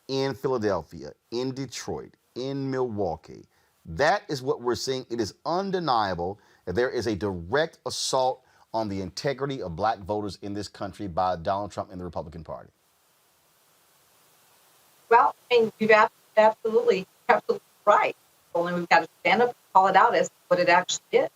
in Philadelphia, in Detroit, in Milwaukee. That is what we're seeing. It is undeniable that there is a direct assault on the integrity of black voters in this country by Donald Trump and the Republican Party. Well, I mean, you've absolutely right. Only we've got to stand up and call it out as what it actually is.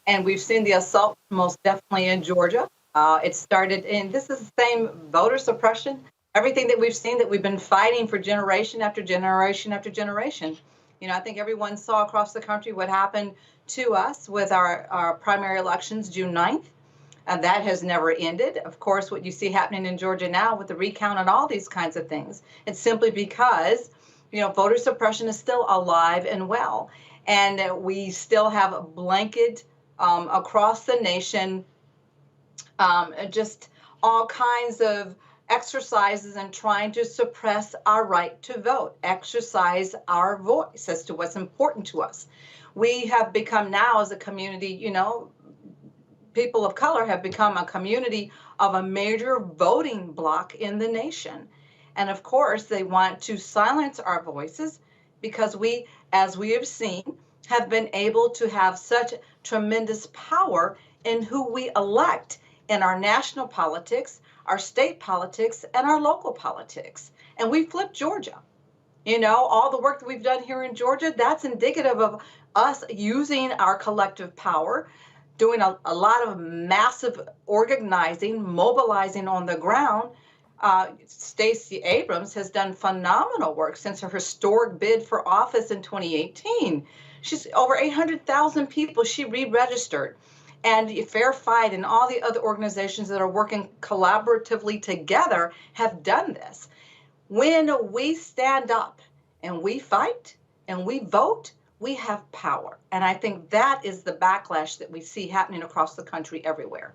And we've seen the assault most definitely in Georgia. It started in, this is the same voter suppression, everything that we've seen that we've been fighting for generation after generation after generation. I think everyone saw across the country what happened to us with our primary elections June 9th. And that has never ended. Of course, what you see happening in Georgia now with the recount and all these kinds of things, it's simply because, voter suppression is still alive and well. And we still have a blanket across the nation, just all kinds of exercises and trying to suppress our right to vote, exercise our voice as to what's important to us. We have become now as a community, people of color have become a community of a major voting bloc in the nation. And of course, they want to silence our voices because we, as we have seen, have been able to have such tremendous power in who we elect in our national politics, our state politics, and our local politics. And we flipped Georgia. All the work that we've done here in Georgia, that's indicative of us using our collective power, doing a lot of massive organizing, mobilizing on the ground. Stacey Abrams has done phenomenal work since her historic bid for office in 2018. She's over 800,000 people she re-registered. And Fair Fight and all the other organizations that are working collaboratively together have done this. When we stand up and we fight and we vote, we have power. And I think that is the backlash that we see happening across the country everywhere.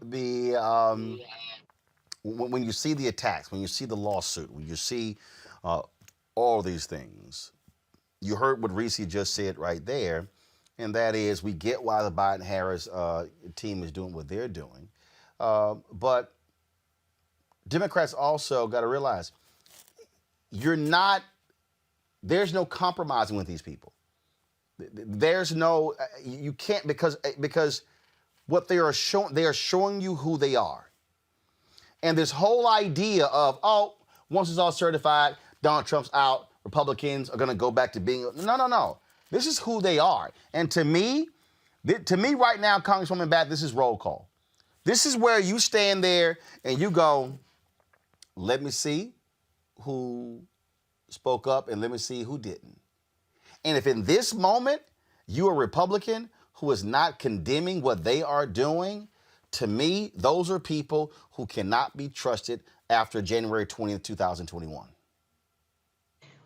When you see the attacks, when you see the lawsuit, when you see all these things, you heard what Reese just said right there, and that is we get why the Biden-Harris team is doing what they're doing. But Democrats also got to realize there's no compromising with these people. There's no, you can't, because what they are showing you who they are. And this whole idea of, once it's all certified, Donald Trump's out, Republicans are going to go back to being, no. This is who they are. And to me right now, Congresswoman McBath, this is roll call. This is where you stand there and you go, let me see who spoke up and let me see who didn't. And if in this moment you're a Republican who is not condemning what they are doing, to me, those are people who cannot be trusted after January 20th, 2021.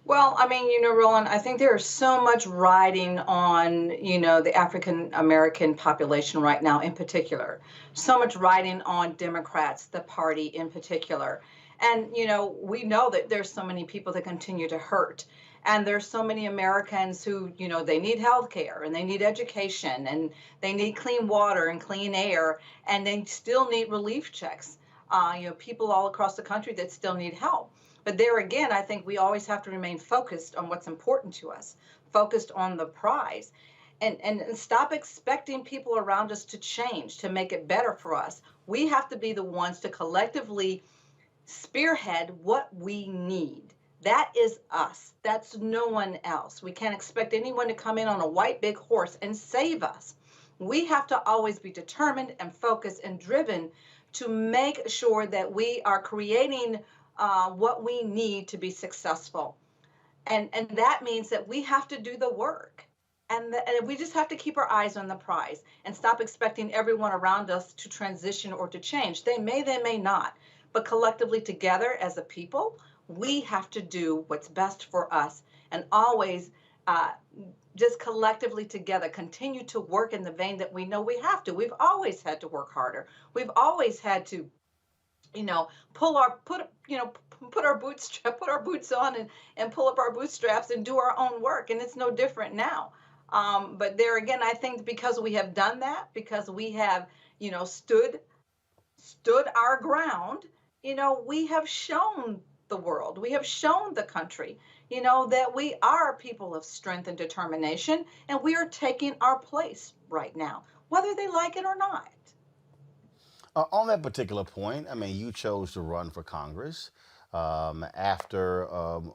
Well, Roland, I think there is so much riding on, the African American population right now in particular. So much riding on Democrats, the party in particular. And, we know that there's so many people that continue to hurt. And there's so many Americans who, they need health care and they need education and they need clean water and clean air and they still need relief checks. People all across the country that still need help. But there again, I think we always have to remain focused on what's important to us, focused on the prize, and stop expecting people around us to change, to make it better for us. We have to be the ones to collectively spearhead what we need. That is us. That's no one else. We can't expect anyone to come in on a white big horse and save us. We have to always be determined and focused and driven to make sure that we are creating what we need to be successful. And that means that we have to do the work. And we just have to keep our eyes on the prize and stop expecting everyone around us to transition or to change. They may not. But collectively together as a people, we have to do what's best for us and always just collectively together continue to work in the vein that we know we have to. We've always had to work harder. We've always had to, put our boots on and pull up our bootstraps and do our own work. And it's no different now. But there again, I think because we have done that, because we have, stood our ground, we have shown the world, we have shown the country, that we are people of strength and determination, and we are taking our place right now, whether they like it or not. On that particular point, you chose to run for Congress after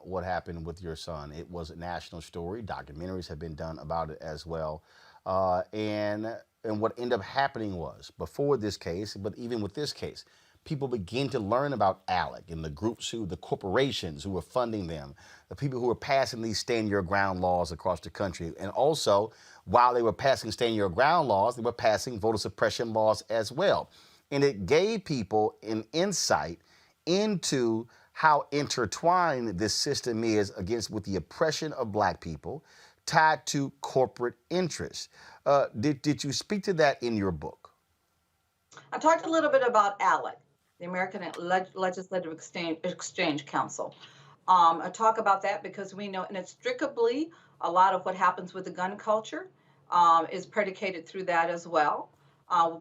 what happened with your son. It was a national story. Documentaries have been done about it as well. And what ended up happening was, before this case, but even with this case, people begin to learn about ALEC and the groups the corporations who were funding them, the people who were passing these stand your ground laws across the country. And also, while they were passing stand your ground laws, they were passing voter suppression laws as well. And it gave people an insight into how intertwined this system is with the oppression of Black people tied to corporate interests. Did you speak to that in your book? I talked a little bit about ALEC, the American Legislative Exchange Council. I talk about that because we know, and it's strictly A lot of what happens with the gun culture is predicated through that as well.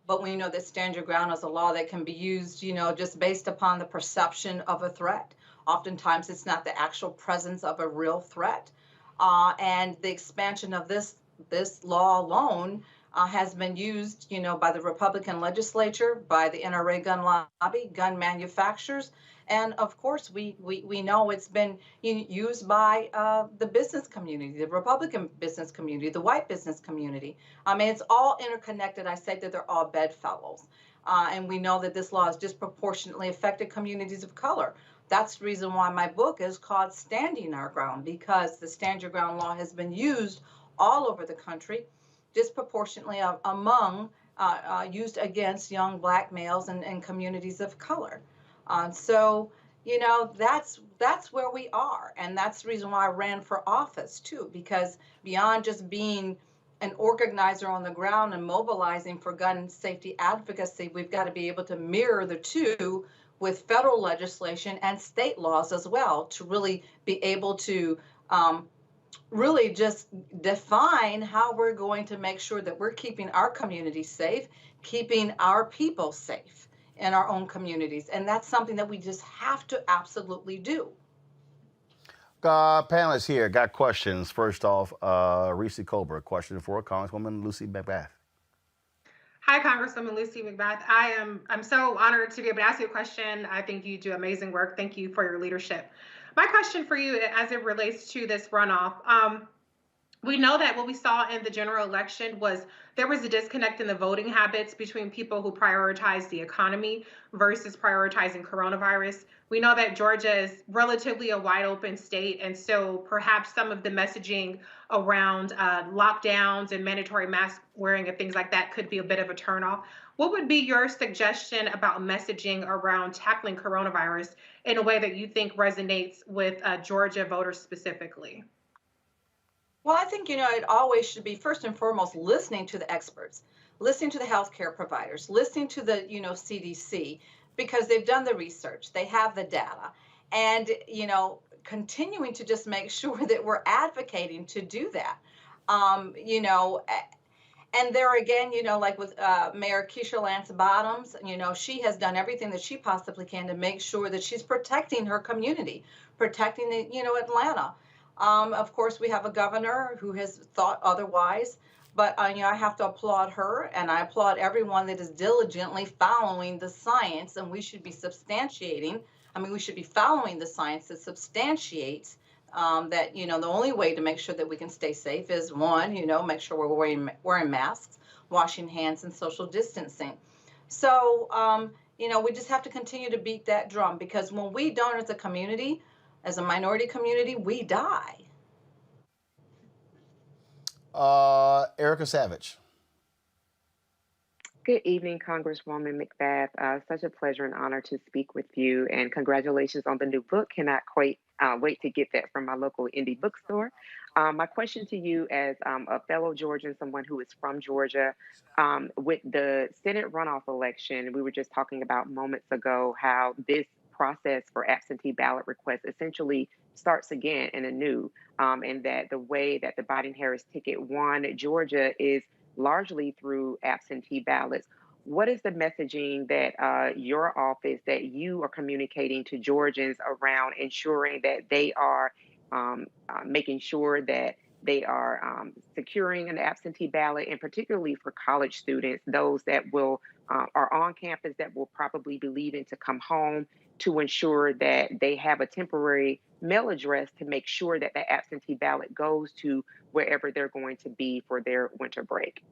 But we know that stand your ground is a law that can be used, just based upon the perception of a threat. Oftentimes, it's not the actual presence of a real threat. And the expansion of this law alone has been used, by the Republican legislature, by the NRA gun lobby, gun manufacturers, and of course, we know it's been used by the business community, the Republican business community, the white business community. I mean, it's all interconnected. I say that they're all bedfellows. And we know that this law has disproportionately affected communities of color. That's the reason why my book is called Standing Our Ground, because the Stand Your Ground law has been used all over the country, disproportionately used against young Black males and communities of color. So, that's where we are. And that's the reason why I ran for office, too, because beyond just being an organizer on the ground and mobilizing for gun safety advocacy, we've got to be able to mirror the two with federal legislation and state laws as well to really be able to really just define how we're going to make sure that we're keeping our community safe, keeping our people safe in our own communities. And that's something that we just have to absolutely do. Panelists here got questions. First off, Reese Colbert, question for Congresswoman Lucy McBath. Hi, Congresswoman Lucy McBath. I'm so honored to be able to ask you a question. I think you do amazing work. Thank you for your leadership. My question for you, as it relates to this runoff, we know that what we saw in the general election was there was a disconnect in the voting habits between people who prioritize the economy versus prioritizing coronavirus. We know that Georgia is relatively a wide open state, and so perhaps some of the messaging around lockdowns and mandatory mask wearing and things like that could be a bit of a turnoff. What would be your suggestion about messaging around tackling coronavirus in a way that you think resonates with Georgia voters specifically? Well, I think, it always should be first and foremost listening to the experts, listening to the healthcare providers, listening to the, CDC, because they've done the research, they have the data, and, continuing to just make sure that we're advocating to do that. And there again, like with Mayor Keisha Lance Bottoms, she has done everything that she possibly can to make sure that she's protecting her community, protecting, Atlanta. Of course, we have a governor who has thought otherwise, but I have to applaud her, and I applaud everyone that is diligently following the science, and we should be we should be following the science that substantiates that, the only way to make sure that we can stay safe is one, make sure we're wearing masks, washing hands, and social distancing. So, we just have to continue to beat that drum, because when we don't as a community, as a minority community, we die. Erica Savage. Good evening, Congresswoman McBath. Such a pleasure and honor to speak with you, and congratulations on the new book. Cannot quite wait to get that from my local indie bookstore. My question to you, as a fellow Georgian, someone who is from Georgia, with the Senate runoff election, we were just talking about moments ago how this process for absentee ballot requests essentially starts again and anew, and that the way that the Biden-Harris ticket won Georgia is largely through absentee ballots. What is the messaging that your office, that you are communicating to Georgians around ensuring that they are making sure that they are securing an absentee ballot, and particularly for college students, those that are on campus that will probably be leaving to come home, to ensure that they have a temporary mail address to make sure that the absentee ballot goes to wherever they're going to be for their winter break?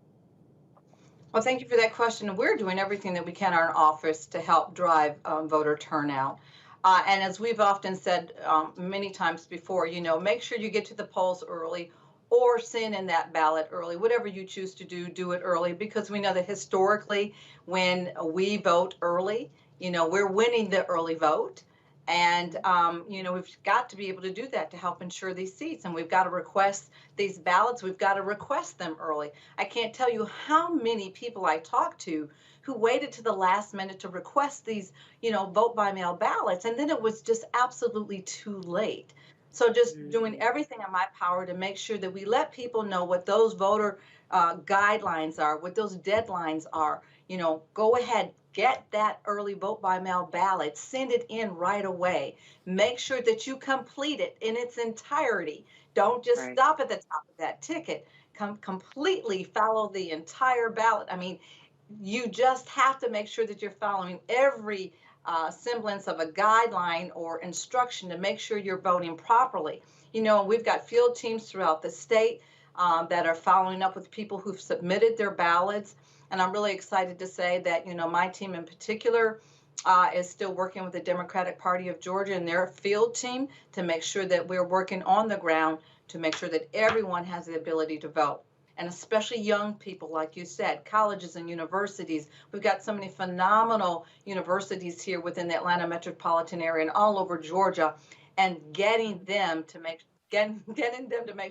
Well, thank you for that question. We're doing everything that we can in our office to help drive voter turnout. And as we've often said many times before, make sure you get to the polls early, or send in that ballot early. Whatever you choose to do it early, because we know that historically when we vote early, we're winning the early vote. And, we've got to be able to do that to help ensure these seats. And we've got to request these ballots. We've got to request them early. I can't tell you how many people I talked to who waited to the last minute to request these, vote by mail ballots. And then it was just absolutely too late. So just doing everything in my power to make sure that we let people know what those voter guidelines are, what those deadlines are. You know, go ahead, get that early vote by mail ballot, send it in right away. Make sure that you complete it in its entirety. Don't just stop at the top of that ticket. Completely follow the entire ballot. I mean, you just have to make sure that you're following every semblance of a guideline or instruction to make sure you're voting properly. You know, we've got field teams throughout the state that are following up with people who've submitted their ballots. And I'm really excited to say that, you know, my team in particular is still working with the Democratic Party of Georgia and their field team to make sure that we're working on the ground to make sure that everyone has the ability to vote. And especially young people, like you said, colleges and universities. We've got so many phenomenal universities here within the Atlanta metropolitan area and all over Georgia, and getting them to make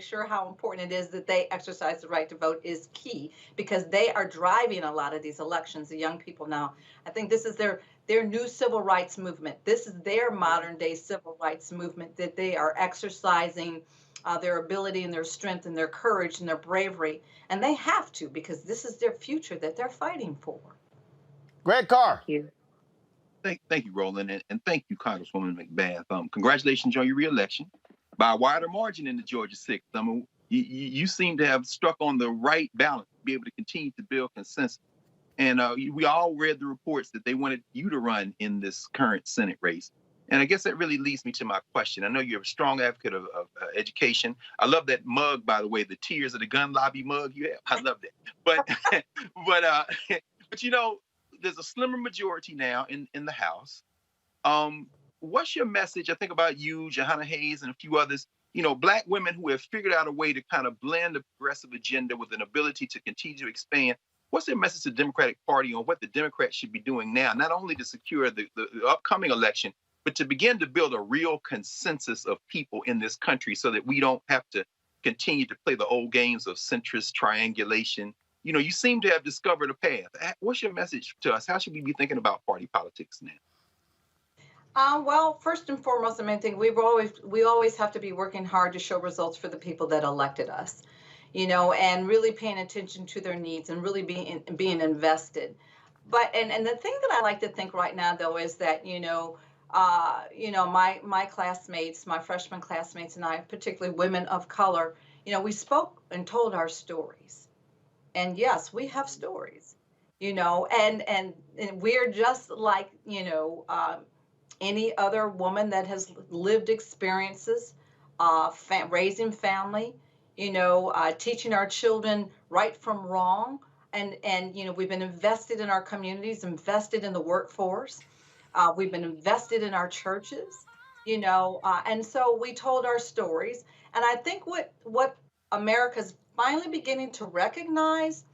sure how important it is that they exercise the right to vote is key, because they are driving a lot of these elections, the young people now. I think this is their new civil rights movement. This is their modern day civil rights movement that they are exercising their ability and their strength and their courage and their bravery. And they have to, because this is their future that they're fighting for. Greg Carr. Thank you, Roland, and thank you, Congresswoman McBath. Congratulations on your reelection by a wider margin in the Georgia 6th. I mean, you seem to have struck on the right balance to be able to continue to build consensus. And we all read the reports that they wanted you to run in this current Senate race. And I guess that really leads me to my question. I know you're a strong advocate of education. I love that mug, by the way, the Tears of the Gun Lobby mug you have. I love that. But you know, there's a slimmer majority now in the House. What's your message? I think about you, Jahana Hayes, and a few others, you know, Black women who have figured out a way to kind of blend the progressive agenda with an ability to continue to expand. What's their message to the Democratic Party on what the Democrats should be doing now, not only to secure the upcoming election, but to begin to build a real consensus of people in this country so that we don't have to continue to play the old games of centrist triangulation? You know, you seem to have discovered a path. What's your message to us? How should we be thinking about party politics now? Well, first and foremost, I mean, I think we always have to be working hard to show results for the people that elected us, you know, and really paying attention to their needs and really being invested. But and the thing that I like to think right now, though, is that, my classmates, my freshman classmates and I, particularly women of color, you know, we spoke and told our stories. And yes, we have stories, you know, and we're just like, any other woman that has lived experiences, raising family, teaching our children right from wrong. And we've been invested in our communities, invested in the workforce. We've been invested in our churches, and so we told our stories. And I think what America's finally beginning to recognize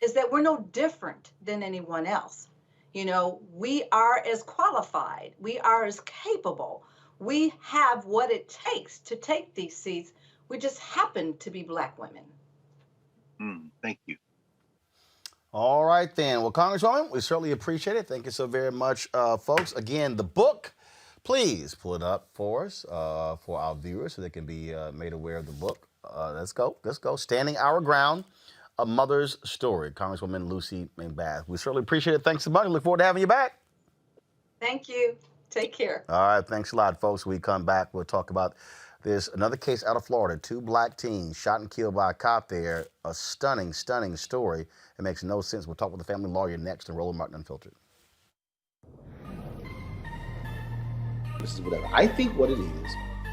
is that we're no different than anyone else. We are as qualified, we are as capable, we have what it takes to take these seats. We just happen to be Black women. Thank you. All right, then. Well, Congresswoman, we certainly appreciate it. Thank you so very much, folks. Again, the book, please pull it up for us, for our viewers, so they can be made aware of the book. Let's go. Standing Our Ground, A Mother's Story, Congresswoman Lucy McBath. We certainly appreciate it. Thanks so much. Look forward to having you back. Thank you. Take care. All right. Thanks a lot, folks. When we come back, we'll talk about there's another case out of Florida. 2 Black teens shot and killed by a cop there. A stunning, stunning story. It makes no sense. We'll talk with the family lawyer next on Roland Martin Unfiltered. This is whatever. I think what it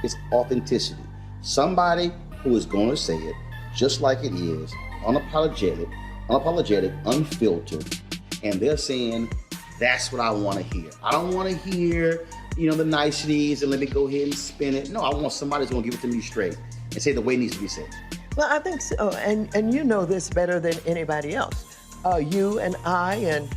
is authenticity. Somebody who is going to say it just like it is, unapologetic, unfiltered, and they're saying, that's what I want to hear. I don't want to hear, the niceties and let me go ahead and spin it. No, I want somebody who's going to give it to me straight and say the way it needs to be said. Well, I think so, and you know this better than anybody else. You and I and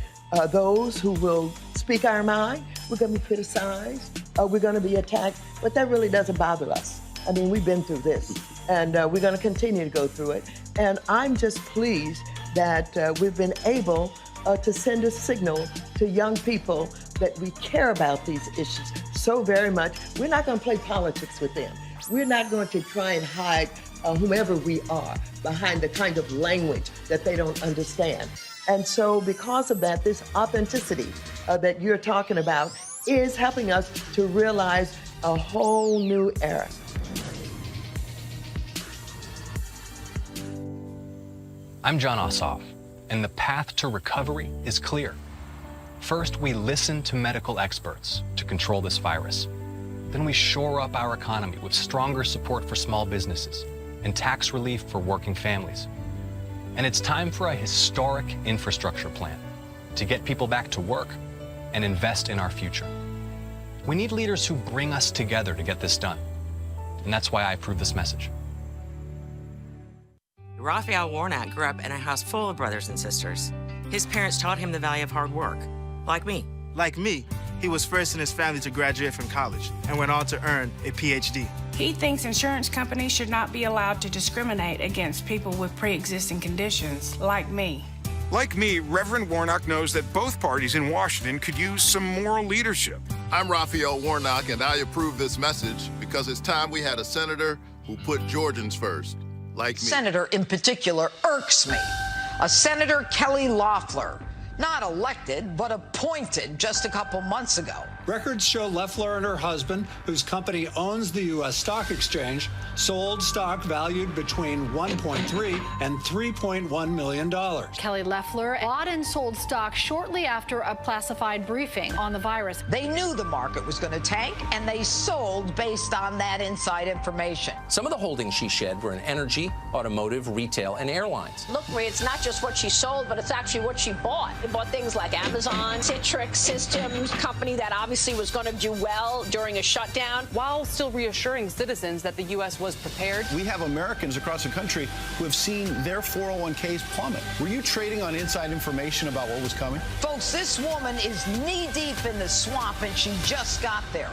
those who will speak our mind, we're going to be criticized, we're going to be attacked, but that really doesn't bother us. I mean, we've been through this, and we're going to continue to go through it. And I'm just pleased that we've been able to send a signal to young people that we care about these issues so very much. We're not going to play politics with them. We're not going to try and hide whomever we are behind the kind of language that they don't understand. And so because of that, this authenticity that you're talking about is helping us to realize a whole new era. I'm John Ossoff, and the path to recovery is clear. First, we listen to medical experts to control this virus. Then we shore up our economy with stronger support for small businesses and tax relief for working families. And it's time for a historic infrastructure plan to get people back to work and invest in our future. We need leaders who bring us together to get this done. And that's why I approve this message. Raphael Warnock grew up in a house full of brothers and sisters. His parents taught him the value of hard work, like me. Like me, he was first in his family to graduate from college and went on to earn a PhD. He thinks insurance companies should not be allowed to discriminate against people with pre-existing conditions, like me. Like me, Reverend Warnock knows that both parties in Washington could use some moral leadership. I'm Raphael Warnock, and I approve this message because it's time we had a senator who put Georgians first, like me. Senator in particular irks me. A Senator Kelly Loeffler, not elected, but appointed just a couple months ago. Records show Loeffler and her husband, whose company owns the U.S. Stock Exchange, sold stock valued between $1.3 and $3.1 million. Kelly Loeffler bought and sold stock shortly after a classified briefing on the virus. They knew the market was going to tank, and they sold based on that inside information. Some of the holdings she shed were in energy, automotive, retail, and airlines. Look, Marie, it's not just what she sold, but it's actually what she bought. They bought things like Amazon, Citrix Systems, company that obviously was going to do well during a shutdown, while still reassuring citizens that the U.S. was prepared. We have Americans across the country who have seen their 401ks plummet. Were you trading on inside information about what was coming? Folks, this woman is knee-deep in the swamp, and she just got there.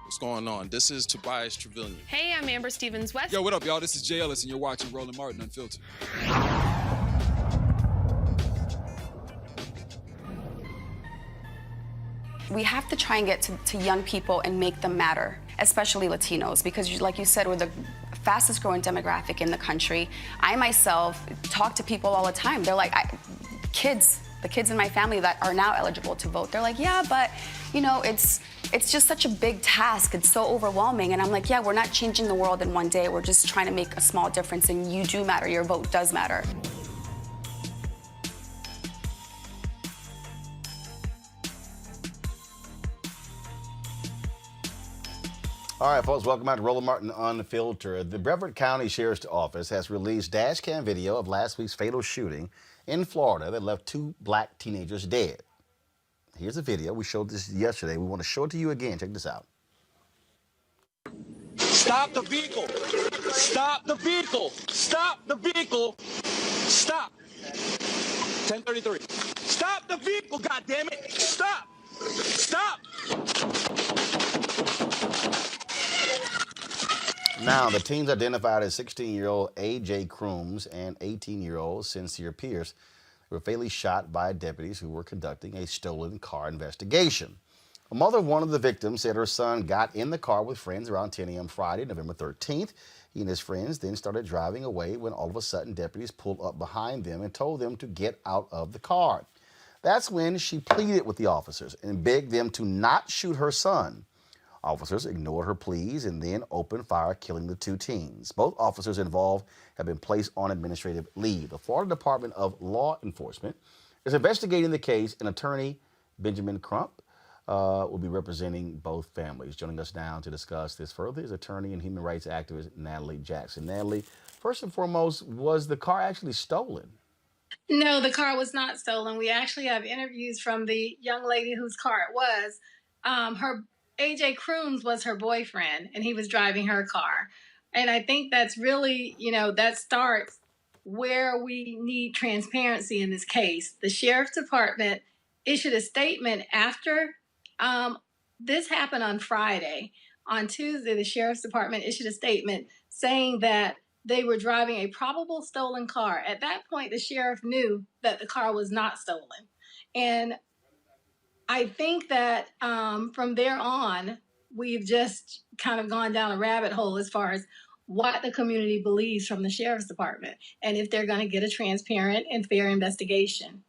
What's going on? This is Tobias Trevelyan. Hey, I'm Amber Stevens-West. Yo, what up, y'all? This is Jay Ellis, and you're watching Roland Martin Unfiltered. We have to try and get to young people and make them matter, especially Latinos, because like you said, we're the fastest growing demographic in the country. I myself talk to people all the time. They're like, the kids in my family that are now eligible to vote, they're like, yeah, but you know, it's just such a big task. It's so overwhelming. And I'm like, yeah, we're not changing the world in one day. We're just trying to make a small difference, and you do matter. Your vote does matter. All right, folks, welcome back to Roland Martin Unfiltered. The Brevard County Sheriff's Office has released dash cam video of last week's fatal shooting in Florida that left 2 black teenagers dead. Here's a video. We showed this yesterday. We want to show it to you again. Check this out. Stop the vehicle! Stop the vehicle! Stop the vehicle! Stop! 1033. Stop the vehicle, goddammit! Stop! Stop! Now, the teens identified as 16-year-old A.J. Crooms and 18-year-old Sincere Pierce were fatally shot by deputies who were conducting a stolen car investigation. A mother of one of the victims said her son got in the car with friends around 10 a.m. Friday, November 13th. He and his friends then started driving away when all of a sudden deputies pulled up behind them and told them to get out of the car. That's when she pleaded with the officers and begged them to not shoot her son. Officers ignored her pleas and then opened fire, killing the 2 teens. Both officers involved have been placed on administrative leave. The Florida Department of Law Enforcement is investigating the case, and attorney Benjamin Crump will be representing both families. Joining us now to discuss this further is attorney and human rights activist Natalie Jackson. Natalie, first and foremost, was the car actually stolen? No, the car was not stolen. We actually have interviews from the young lady whose car it was. Her A.J. Crooms was her boyfriend, and he was driving her car. And I think that's really, that starts where we need transparency in this case. The Sheriff's Department issued a statement after this happened on Friday. On Tuesday, the Sheriff's Department issued a statement saying that they were driving a probable stolen car. At that point, the sheriff knew that the car was not stolen. And I think that from there on, we've just kind of gone down a rabbit hole as far as what the community believes from the sheriff's department and if they're going to get a transparent and fair investigation.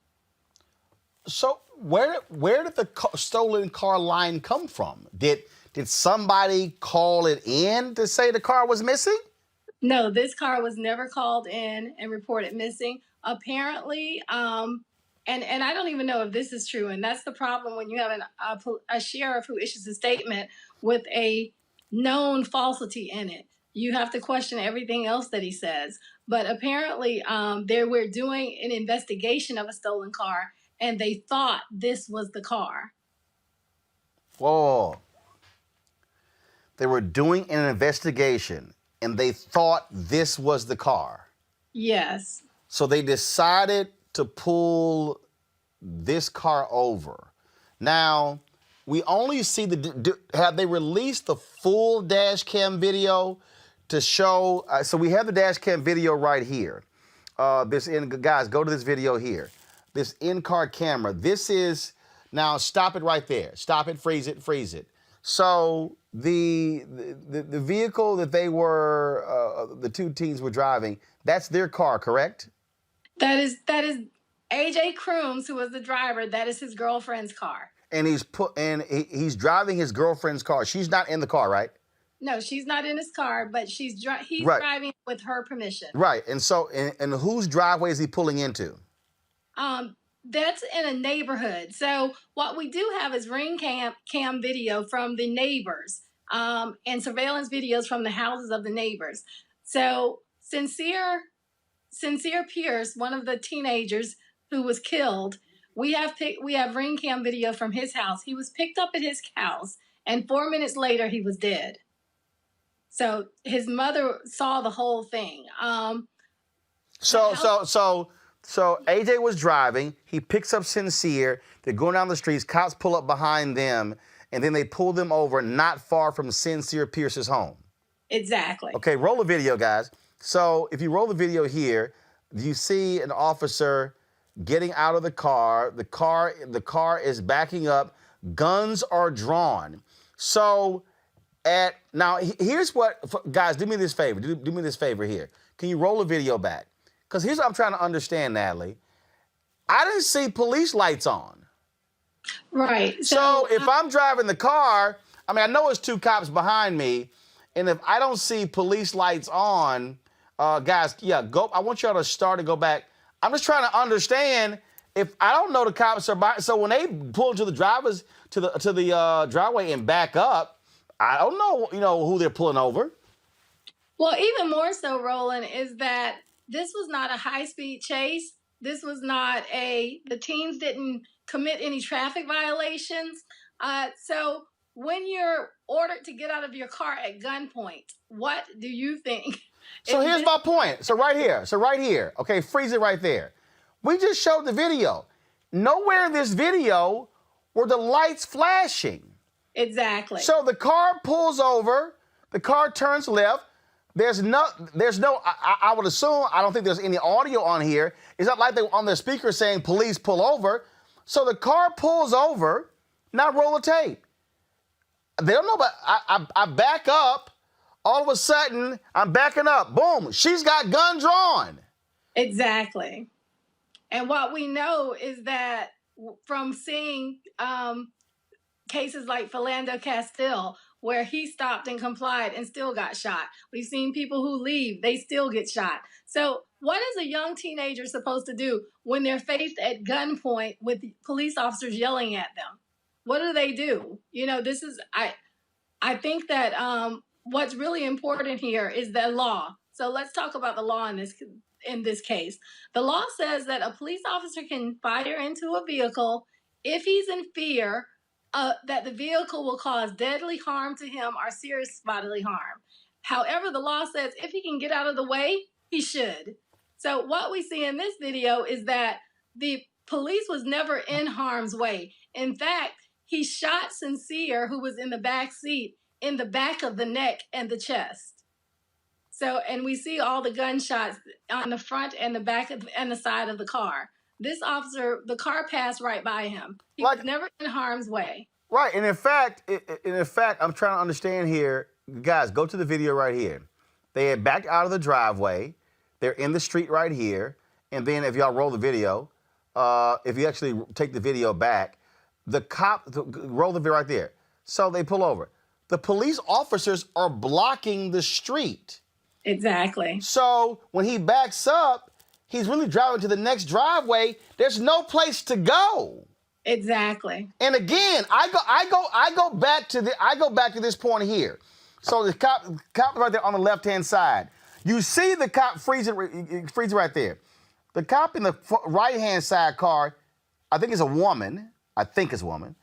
So where did the stolen car line come from? Did somebody call it in to say the car was missing? No, this car was never called in and reported missing. Apparently, and I don't even know if this is true. And that's the problem when you have a sheriff who issues a statement with a known falsity in it. You have to question everything else that he says. But apparently, they were doing an investigation of a stolen car, and they thought this was the car. Whoa. They were doing an investigation, and they thought this was the car. Yes. So they decided to pull this car over. Now, we only see have they released the full dash cam video to show? So we have the dash cam video right here. Guys, go to this video here. This in-car camera. This is, now stop it right there. Stop it, freeze it, freeze it. So the vehicle that they were, the two teens were driving, that's their car, correct? That is AJ Crooms, who was the driver. That is his girlfriend's car. And he's driving his girlfriend's car. She's not in the car, right? No, she's not in his car, but he's right. Driving with her permission. Right. And so, and whose driveway is he pulling into? That's in a neighborhood. So what we do have is ring cam video from the neighbors, and surveillance videos from the houses of the neighbors. So Sincere Pierce, one of the teenagers who was killed, we have ring cam video from his house. He was picked up at his house, and 4 minutes later he was dead. So his mother saw the whole thing. So AJ was driving. He picks up Sincere. They're going down the streets. Cops pull up behind them, and then they pull them over not far from Sincere Pierce's home. Exactly. Okay, roll the video, guys. So if you roll the video here, you see an officer getting out of the car. The car is backing up. Guns are drawn. So now here's what, guys, do me this favor. Do me this favor here. Can you roll the video back? Because here's what I'm trying to understand, Natalie. I didn't see police lights on. Right. So if I'm driving the car, I mean, I know it's two cops behind me, and if I don't see police lights on, guys, yeah, go. I want y'all to start and go back. I'm just trying to understand if I don't know the cops are behind. So when they pull to the drivers to the driveway and back up, I don't know, who they're pulling over. Well, even more so, Roland, is that this was not a high-speed chase. This was not the teens didn't commit any traffic violations. So when you're ordered to get out of your car at gunpoint, what do you think? So here's my point. So right here. Okay, freeze it right there. We just showed the video. Nowhere in this video were the lights flashing. Exactly. So the car pulls over, the car turns left. There's no, I would assume, I don't think there's any audio on here. It's not like they were on their speaker saying, police pull over. So the car pulls over, now roll the tape. They don't know, but I back up. All of a sudden, I'm backing up. Boom, she's got gun drawn. Exactly. And what we know is that from seeing cases like Philando Castile, where he stopped and complied and still got shot. We've seen people who leave, they still get shot. So what is a young teenager supposed to do when they're faced at gunpoint with police officers yelling at them? What do? I think that what's really important here is the law. So let's talk about the law in this case. The law says that a police officer can fire into a vehicle if he's in fear that the vehicle will cause deadly harm to him or serious bodily harm. However, the law says if he can get out of the way, he should. So what we see in this video is that the police was never in harm's way. In fact, he shot Sincere, who was in the back seat, in the back of the neck and the chest. So, and we see all the gunshots on the front and the back and the side of the car. This officer, the car passed right by him. He was never in harm's way. Right, and in fact, I'm trying to understand here. Guys, go to the video right here. They had backed out of the driveway. They're in the street right here. And then if y'all roll the video, if you actually take the video back, the cop, roll the video right there. So they pull over. The police officers are blocking the street. Exactly. So when he backs up, he's really driving to the next driveway. There's no place to go. Exactly. And again, I go back to this point here. So the cop right there on the left-hand side. You see the cop freezing right there. The cop in the right-hand side car, I think it's a woman. It is a woman.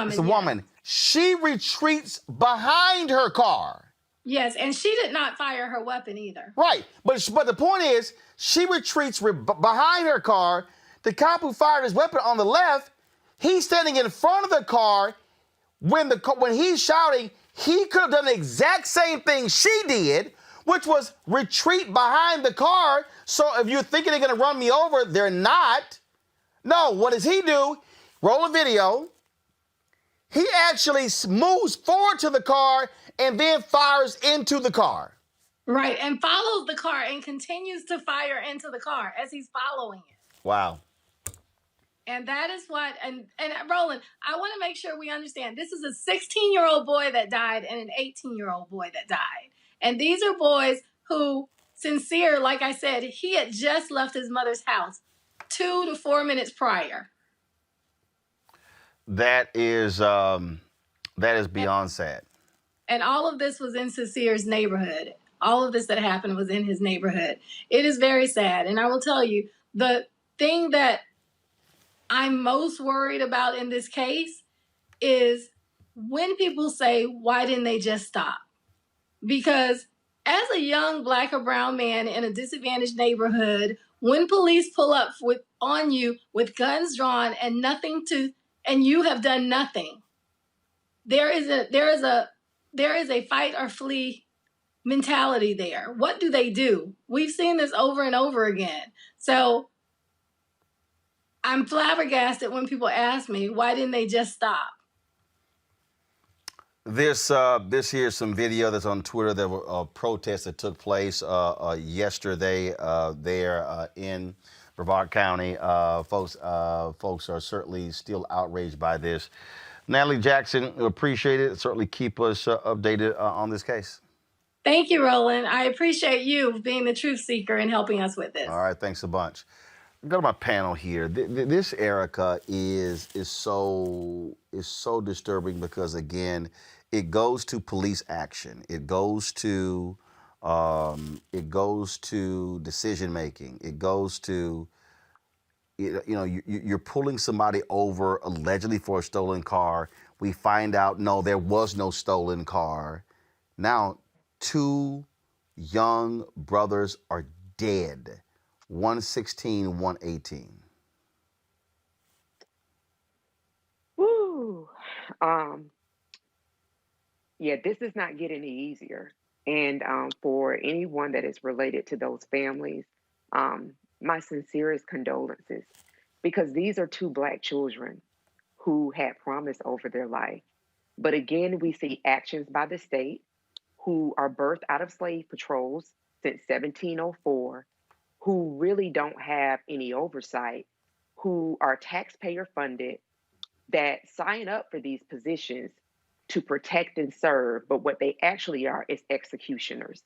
It's a woman. She retreats behind her car. Yes, and she did not fire her weapon either. Right, but the point is, she retreats behind her car. The cop who fired his weapon on the left, he's standing in front of the car. When he's shouting, he could have done the exact same thing she did, which was retreat behind the car. So if you're thinking they're going to run me over, they're not. No, what does he do? Roll a video. He actually moves forward to the car and then fires into the car. Right, and follows the car and continues to fire into the car as he's following it. Wow. And that is what, and Roland, I want to make sure we understand, this is a 16-year-old boy that died and an 18-year-old boy that died. And these are boys who, sincere, like I said, he had just left his mother's house 2 to 4 minutes prior. That is beyond sad. And all of this was in Sincere's neighborhood. All of this that happened was in his neighborhood. It is very sad. And I will tell you, the thing that I'm most worried about in this case is when people say, why didn't they just stop? Because as a young Black or brown man in a disadvantaged neighborhood, when police pull up on you with guns drawn and you have done nothing, there is a fight or flee mentality there. What do? We've seen this over and over again. So I'm flabbergasted when people ask me, why didn't they just stop? This here's some video that's on Twitter. There were a protest that took place yesterday there in Brevard County. Folks are certainly still outraged by this. Natalie Jackson, appreciate it. Certainly keep us updated on this case. Thank you, Roland. I appreciate you being the truth seeker and helping us with this. All right, thanks a bunch. Go to my panel here. This, Erica, is so disturbing because, again, it goes to police action. It goes to decision making. It goes to you're pulling somebody over allegedly for a stolen car. We find out no, there was no stolen car. Now, 2 young brothers are dead. 116, 118. Woo. Yeah, this does not get any easier. And for anyone that is related to those families, my sincerest condolences, because these are 2 Black children who had promise over their life. But again, we see actions by the state who are birthed out of slave patrols since 1704, who really don't have any oversight, who are taxpayer funded, that sign up for these positions to protect and serve, but what they actually are is executioners.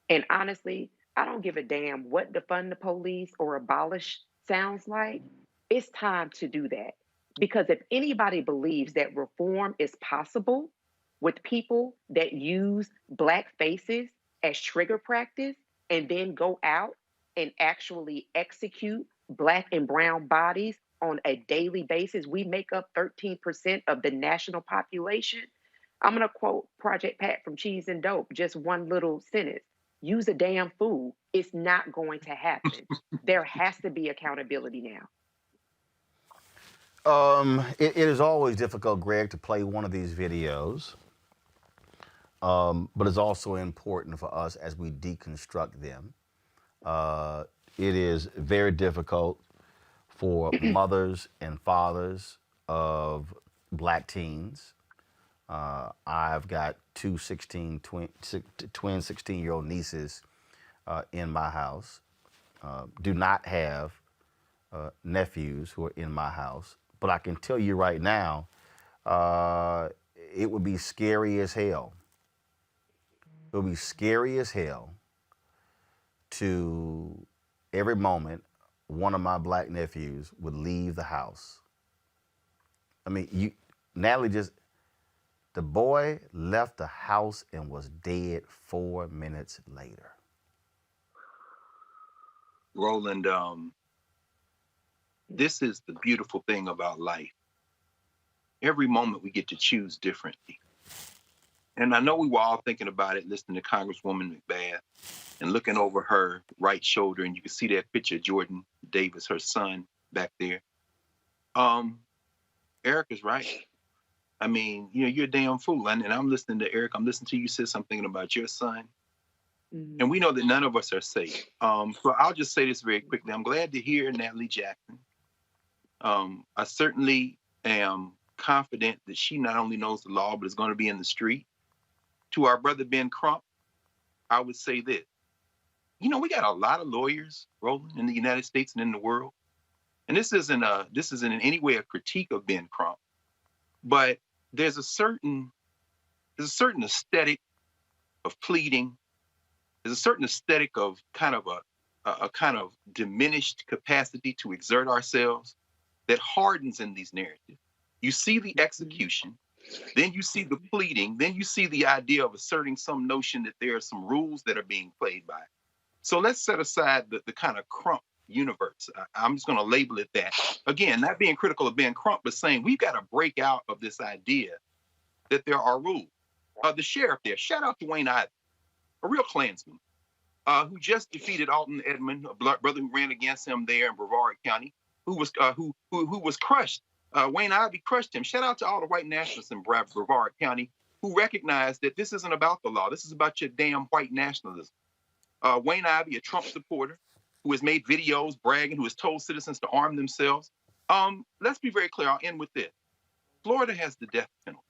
And honestly, I don't give a damn what defund the police or abolish sounds like. It's time to do that. Because if anybody believes that reform is possible with people that use Black faces as trigger practice and then go out and actually execute Black and brown bodies on a daily basis, we make up 13% of the national population. I'm going to quote Project Pat from Cheese and Dope, just one little sentence. Use a damn fool. It's not going to happen. There has to be accountability now. It is always difficult, Greg, to play one of these videos, but it's also important for us as we deconstruct them. It is very difficult for mothers and fathers of black teens. I've got two twin 16-year-old nieces in my house. Do not have nephews who are in my house. But I can tell you right now, it would be scary as hell. It would be scary as hell to every moment one of my black nephews would leave the house. I mean, Natalie the boy left the house and was dead 4 minutes later. Roland, this is the beautiful thing about life. Every moment we get to choose differently. And I know we were all thinking about it, listening to Congresswoman McBath and looking over her right shoulder, and you can see that picture of Jordan Davis, her son, back there. Erica's right. I mean, you're a damn fool. And I'm listening to Eric. I'm listening to you say something about your son. Mm-hmm. And we know that none of us are safe. So I'll just say this very quickly. I'm glad to hear Natalie Jackson. I certainly am confident that she not only knows the law, but is going to be in the street. To our brother Ben Crump, I would say this. We got a lot of lawyers, Roland, in the United States and in the world. And this isn't in any way a critique of Ben Crump, but there's a certain aesthetic of pleading. There's a certain aesthetic of kind of a kind of diminished capacity to exert ourselves that hardens in these narratives. You see the execution, then you see the pleading, then you see the idea of asserting some notion that there are some rules that are being played by. So let's set aside the kind of Crump universe. I'm just going to label it that. Again, not being critical of Ben Crump, but saying we've got to break out of this idea that there are rules. The sheriff there, shout out to Wayne Ivey, a real Klansman, who just defeated Alton Edmond, a brother who ran against him there in Brevard County, who was crushed. Wayne Ivey crushed him. Shout out to all the white nationalists in Brevard County who recognize that this isn't about the law. This is about your damn white nationalism. Wayne Ivey, a Trump supporter, who has made videos bragging, who has told citizens to arm themselves. Let's be very clear. I'll end with this. Florida has the death penalty.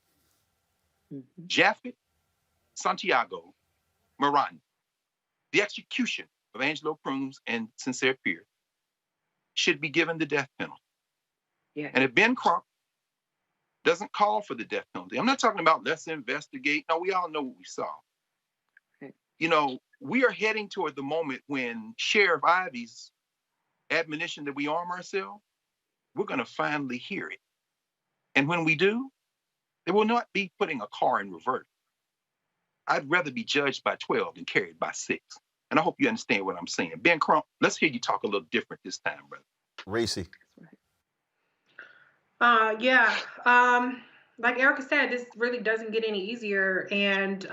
Mm-hmm. Japhet, Santiago, Miranda, the execution of Angelo Cruz and Sincere Pierce should be given the death penalty. Yeah. And if Ben Crump doesn't call for the death penalty, I'm not talking about let's investigate. No, we all know what we saw. Okay. We are heading toward the moment when Sheriff Ivey's admonition that we arm ourselves, we're going to finally hear it. And when we do, it will not be putting a car in reverse. I'd rather be judged by 12 than carried by 6. And I hope you understand what I'm saying. Ben Crump, let's hear you talk a little different this time, brother. Racy. Like Erica said, this really doesn't get any easier. And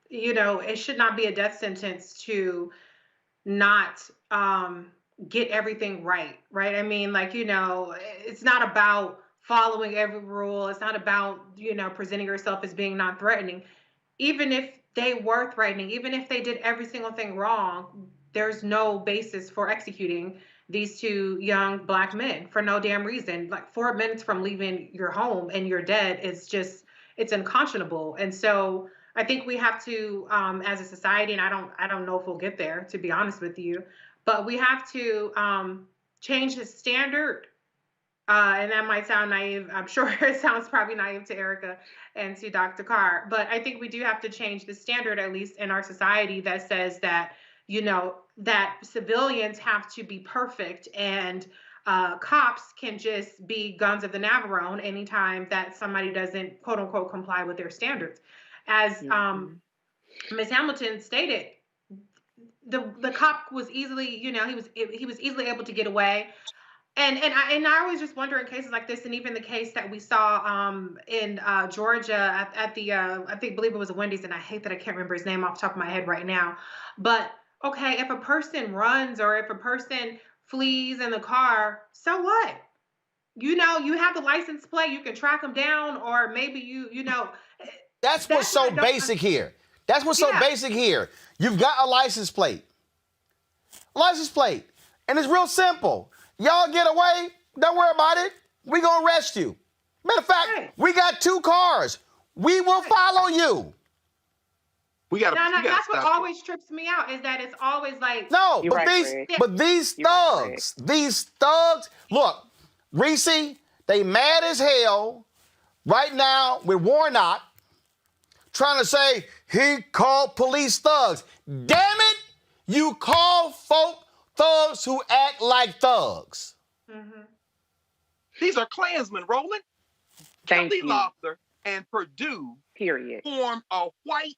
it should not be a death sentence to not get everything right? I mean, it's not about following every rule. It's not about, presenting yourself as being non-threatening. Even if they were threatening, even if they did every single thing wrong, there's no basis for executing these two young Black men for no damn reason. 4 minutes from leaving your home and you're dead is just, it's unconscionable. And so I think we have to, as a society, and I don't know if we'll get there, to be honest with you, but we have to change the standard. And that might sound naive. I'm sure it sounds probably naive to Erica and to Dr. Carr, but I think we do have to change the standard, at least in our society, that says that, that civilians have to be perfect and cops can just be guns of the Navarone anytime that somebody doesn't, quote unquote, comply with their standards. As Ms. Hamilton stated, the cop was easily, he was easily able to get away. And I always just wonder in cases like this, and even the case that we saw in Georgia at the I believe it was a Wendy's, and I hate that I can't remember his name off the top of my head right now. But okay, if a person runs or if a person flees in the car, so what? You have the license plate, you can track them down, or maybe you know. That's what's so basic here. That's what's so basic here. You've got a license plate. And it's real simple. Y'all get away, don't worry about it. we're going to arrest you. Matter of fact, we got 2 cars. We will follow you. That's what always trips me out is that it's always like no, but these thugs, look, Reese, they mad as hell right now with Warnock trying to say he called police thugs. Damn it, you call folk thugs who act like thugs. Mm-hmm. These are Klansmen, Roland. Kelly Loeffler and Perdue formed a white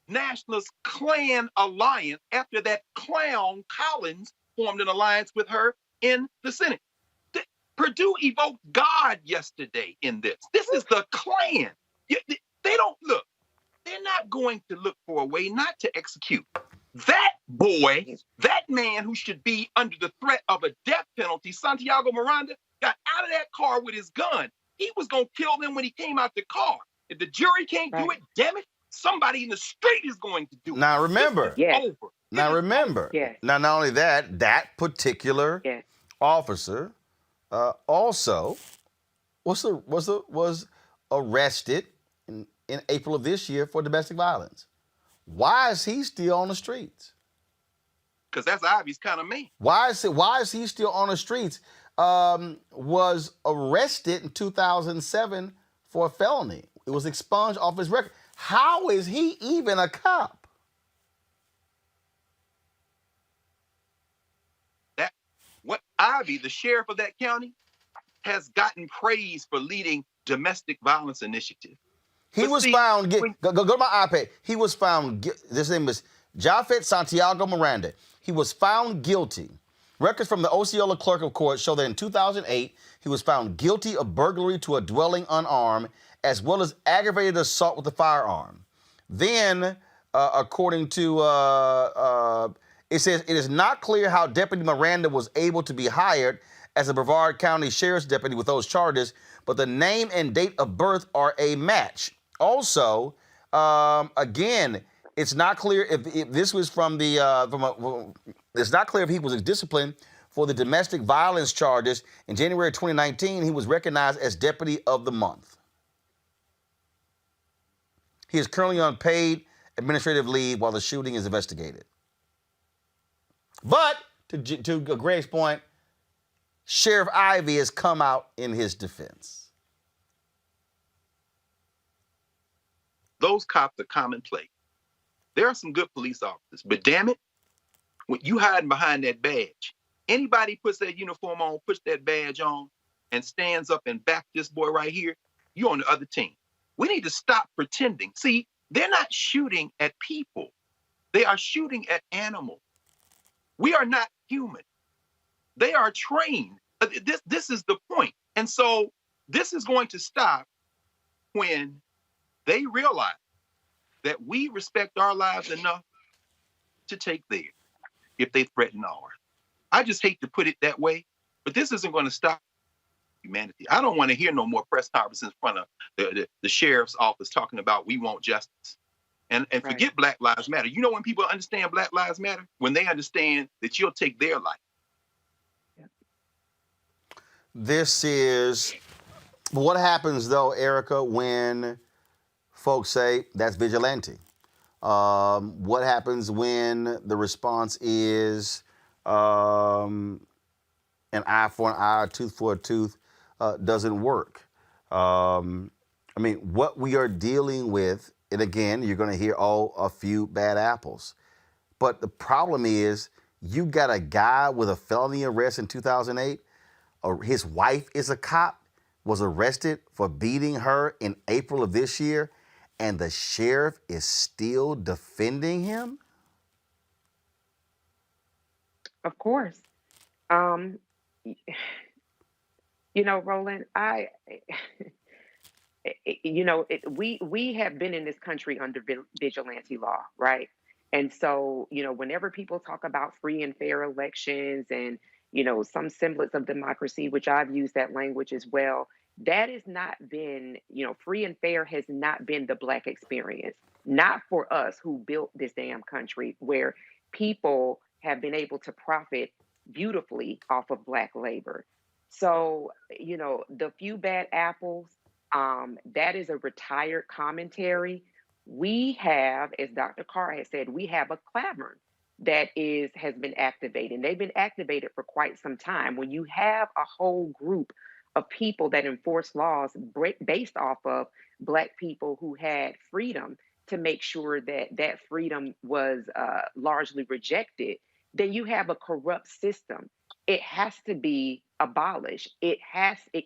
nationalist Klan alliance after that clown Collins formed an alliance with her in the Senate. Perdue evoked God yesterday in this. This is the Klan. They don't look. They're not going to look for a way not to execute. That boy, that man who should be under the threat of a death penalty, Santiago Miranda, got out of that car with his gun. He was going to kill them when he came out the car. If the jury can't do it, damn it, somebody in the street is going to do it. Now remember, now not only that, that particular officer also was arrested in April of this year for domestic violence. Why is he still on the streets? Because that's obvious kind of me. Why is he still on the streets? Was arrested in 2007 for a felony. It was expunged off his record. How is he even a cop? Ivy, the sheriff of that county, has gotten praise for leading domestic violence initiative. He was found, go to my iPad. He was found, this name is Japhet Santiago Miranda. He was found guilty. Records from the Osceola Clerk of Court show that in 2008, he was found guilty of burglary to a dwelling unarmed, as well as aggravated assault with a firearm. Then, according to, it says, it is not clear how Deputy Miranda was able to be hired as a Brevard County Sheriff's Deputy with those charges, but the name and date of birth are a match. Also, again, it's not clear if this was from the, it's not clear if he was disciplined for the domestic violence charges. In January 2019, he was recognized as Deputy of the Month. He is currently on paid administrative leave while the shooting is investigated. But, to Greg's point, Sheriff Ivey has come out in his defense. Those cops are commonplace. There are some good police officers, but damn it, when you hiding behind that badge, anybody puts that uniform on, puts that badge on, and stands up and back this boy right here, you're on the other team. We need to stop pretending. See, they're not shooting at people. They are shooting at animals. We are not human. They are trained. This is the point. And so this is going to stop when they realize that we respect our lives enough to take theirs if they threaten ours. I just hate to put it that way, but this isn't going to stop humanity. I don't want to hear no more press conferences in front of the sheriff's office talking about we want justice. And forget Black Lives Matter. You know when people understand Black Lives Matter? When they understand that you'll take their life. This is what happens, though, Erica, when folks say that's vigilante. What happens when the response is an eye for an eye, a tooth for a tooth doesn't work? I mean, what we are dealing with, and again, you're going to hear, a few bad apples. But the problem is you got a guy with a felony arrest in 2008. His wife is a cop, was arrested for beating her in April of this year, and the sheriff is still defending him? Of course. You know, Roland, we have been in this country under vigilante law, right? And so, whenever people talk about free and fair elections and, some semblance of democracy, which I've used that language as well, that has not been, free and fair has not been the Black experience, not for us who built this damn country where people have been able to profit beautifully off of Black labor. So, the few bad apples, that is a retired commentary. We have, as Dr. Carr has said, we have a clamor that has been activated. They've been activated for quite some time. When you have a whole group of people that enforce laws based off of Black people who had freedom to make sure that that freedom was largely rejected, then you have a corrupt system. It has to be abolished. It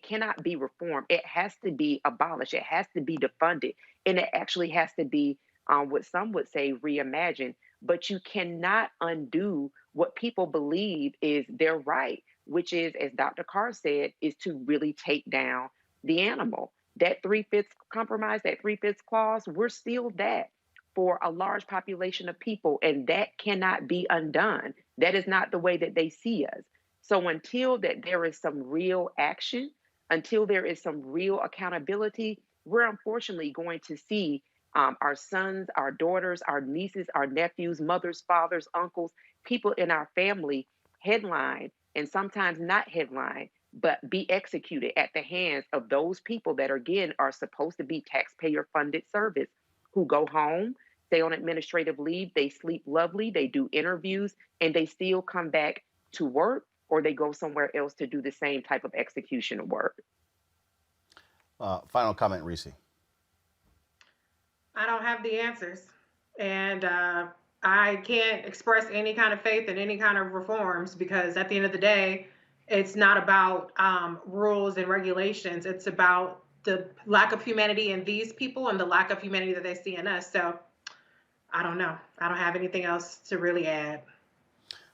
cannot be reformed. It has to be abolished. It has to be defunded. And it actually has to be what some would say reimagined. But you cannot undo what people believe is their right, which is, as Dr. Carr said, is to really take down the animal. That 3/5 compromise, that 3/5 clause, we're still that for a large population of people, and that cannot be undone. That is not the way that they see us. So until that there is some real action, until there is some real accountability, we're unfortunately going to see our sons, our daughters, our nieces, our nephews, mothers, fathers, uncles, people in our family headline, and sometimes not headline, but be executed at the hands of those people that, again, are supposed to be taxpayer-funded service, who go home, stay on administrative leave, they sleep lovely, they do interviews, and they still come back to work, or they go somewhere else to do the same type of execution work. Final comment, Reese. I don't have the answers. And I can't express any kind of faith in any kind of reforms, because at the end of the day, it's not about rules and regulations. It's about the lack of humanity in these people and the lack of humanity that they see in us. So I don't know. I don't have anything else to really add.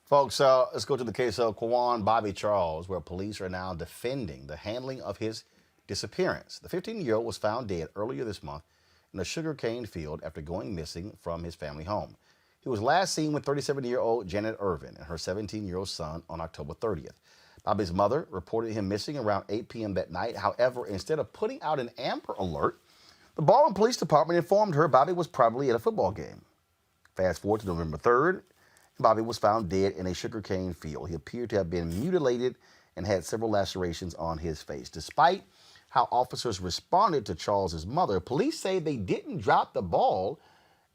Folks, let's go to the case of Kwan Bobby Charles, where police are now defending the handling of his disappearance. The 15-year-old was found dead earlier this month in a sugarcane field after going missing from his family home. He was last seen with 37-year-old Janet Irvin and her 17-year-old son on October 30th. Bobby's mother reported him missing around 8 p.m. that night. However, instead of putting out an Amber Alert, the Baldwin Police Department informed her Bobby was probably at a football game. Fast forward to November 3rd, Bobby was found dead in a sugarcane field. He appeared to have been mutilated and had several lacerations on his face. Despite how officers responded to Charles's mother, police say they didn't drop the ball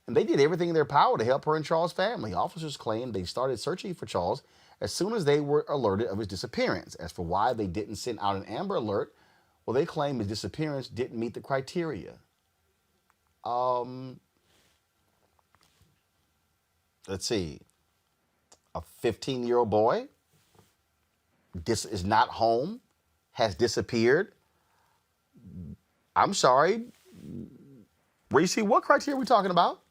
and they did everything in their power to help her and Charles' family. Officers claim they started searching for Charles as soon as they were alerted of his disappearance. As for why they didn't send out an Amber Alert, well, they claim his disappearance didn't meet the criteria. Let's see. A 15-year-old boy is not home, has disappeared. I'm sorry. Reese, what criteria are we talking about?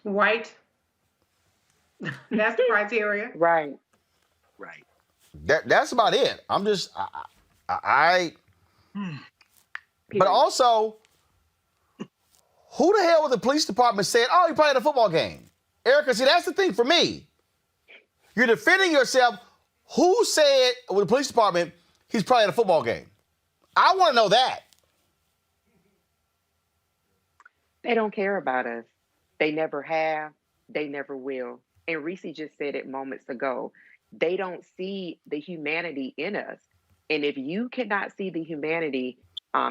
White. That's the criteria. Right. That's about it. I'm just, but also, who the hell was the police department saying, oh, he probably at a football game? Erica, see, that's the thing for me. You're defending yourself. Who said with the police department he's probably at a football game? I want to know that. They don't care about us. They never have. They never will. And Reese just said it moments ago. They don't see the humanity in us. And if you cannot see the humanity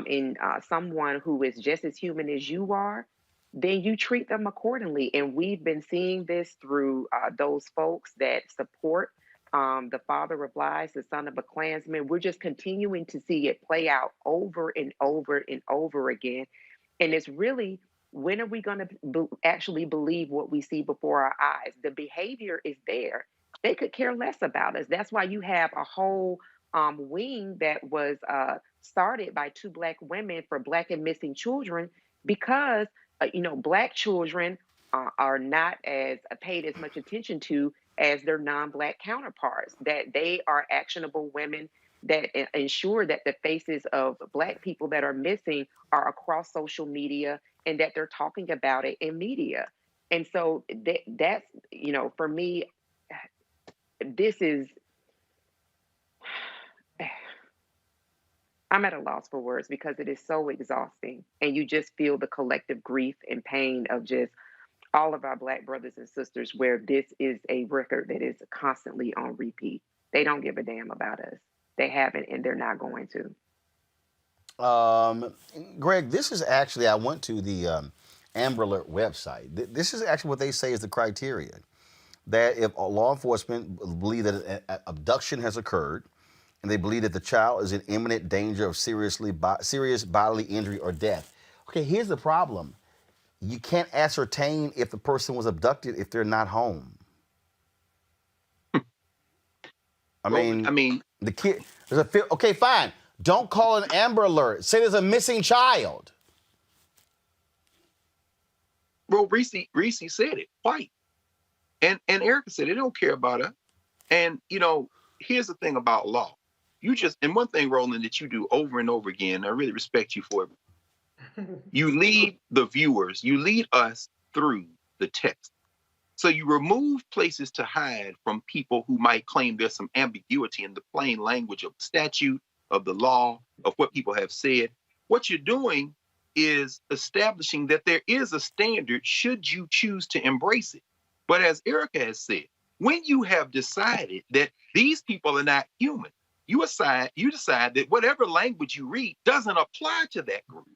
in someone who is just as human as you are, then you treat them accordingly. And we've been seeing this through those folks that support the father of lies, the son of a Klansman. We're just continuing to see it play out over and over and over again. And it's really, when are we going to actually believe what we see before our eyes? The behavior is there. They could care less about us. That's why you have a whole wing that was started by two Black women for Black and missing children, because Black children are not as paid as much attention to as their non-Black counterparts, that they are actionable women that ensure that the faces of Black people that are missing are across social media and that they're talking about it in media. And so that's, for me, this is, I'm at a loss for words, because it is so exhausting. And you just feel the collective grief and pain of just all of our Black brothers and sisters, where this is a record that is constantly on repeat. They don't give a damn about us. They haven't, and they're not going to. Greg, this is actually, I went to the Amber Alert website. This is actually what they say is the criteria. That if law enforcement believe that an abduction has occurred, and they believe that the child is in imminent danger of serious bodily injury or death. Okay, here's the problem. You can't ascertain if the person was abducted if they're not home. I mean, the kid, okay, fine. Don't call an Amber Alert. Say there's a missing child. Well, Reese said it, white. And Erica said they don't care about her. And, here's the thing about law. And one thing, Roland, that you do over and over again, I really respect you for it. You lead the viewers, you lead us through the text. So you remove places to hide from people who might claim there's some ambiguity in the plain language of the statute, of the law, of what people have said. What you're doing is establishing that there is a standard should you choose to embrace it. But as Erica has said, when you have decided that these people are not human, you decide that whatever language you read doesn't apply to that group.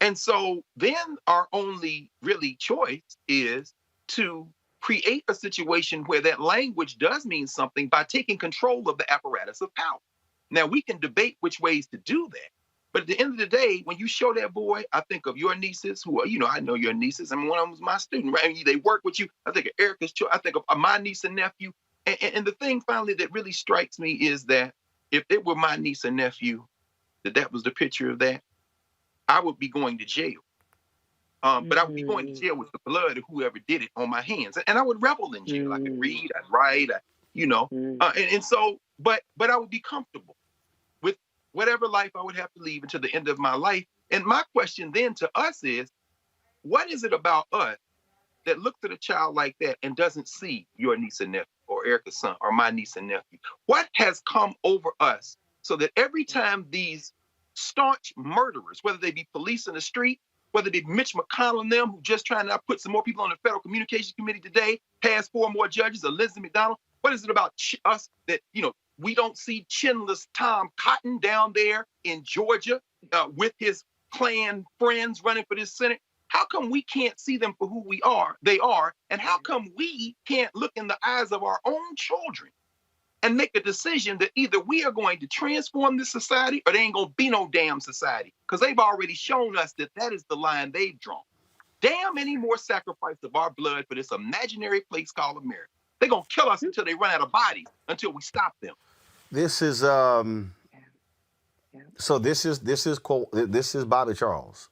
And so then our only really choice is to create a situation where that language does mean something by taking control of the apparatus of power. Now, we can debate which ways to do that. But at the end of the day, when you show that boy, I think of your nieces who are, I know your nieces. I mean, one of them was my student, right? They work with you. I think of Erica's children. I think of my niece and nephew. And the thing finally that really strikes me is that if it were my niece and nephew, that was the picture of that, I would be going to jail. But I would be going to jail with the blood of whoever did it on my hands. And I would revel in jail. I could read, I'd write, and so, but I would be comfortable with whatever life I would have to leave until the end of my life. And my question then to us is, what is it about us that looks at a child like that and doesn't see your niece and nephew or Erica's son or my niece and nephew? What has come over us so that every time these staunch murderers, whether they be police in the street, whether they be Mitch McConnell and them who just trying to put some more people on the Federal Communications Committee today, pass 4 more judges, or Elizabeth McDonald, what is it about us that, we don't see chinless Tom Cotton down there in Georgia with his Klan friends running for this Senate? How come we can't see them for who they are, and how come we can't look in the eyes of our own children and make a decision that either we are going to transform this society or there ain't going to be no damn society? Because they've already shown us that is the line they've drawn. Damn any more sacrifice of our blood for this imaginary place called America. They're going to kill us until they run out of bodies, until we stop them. This is, so this is Bobby Charles.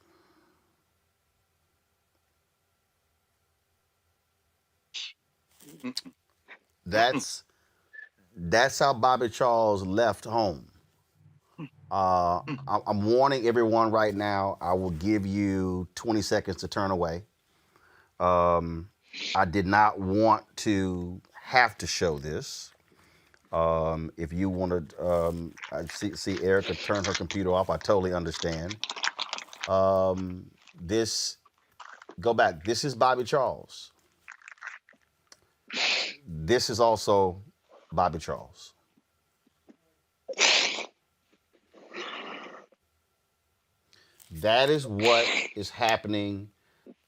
That's how Bobby Charles left home. I'm warning everyone right now. I will give you 20 seconds to turn away. I did not want to have to show this. If you want to, I see Erica turn her computer off. I totally understand. Go back. This is Bobby Charles. This is also Bobby Charles. That is what is happening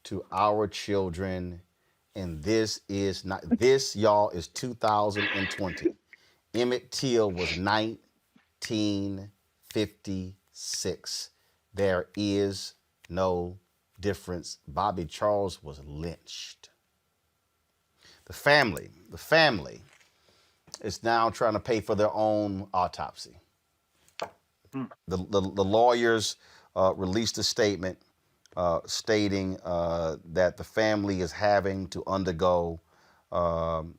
to our children. And this, y'all, is 2020. Emmett Till was 1956. There is no difference. Bobby Charles was lynched. The family is now trying to pay for their own autopsy. The lawyers released a statement stating that the family is having to undergo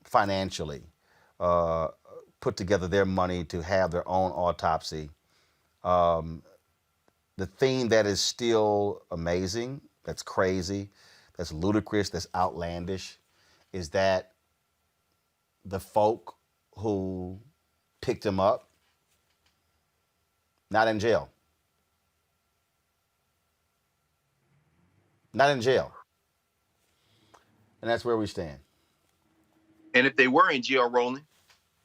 financially, put together their money to have their own autopsy. The thing that is still amazing, that's crazy, that's ludicrous, that's outlandish, is that the folk who picked him up, not in jail. Not in jail. And that's where we stand. And if they were in jail, Roland,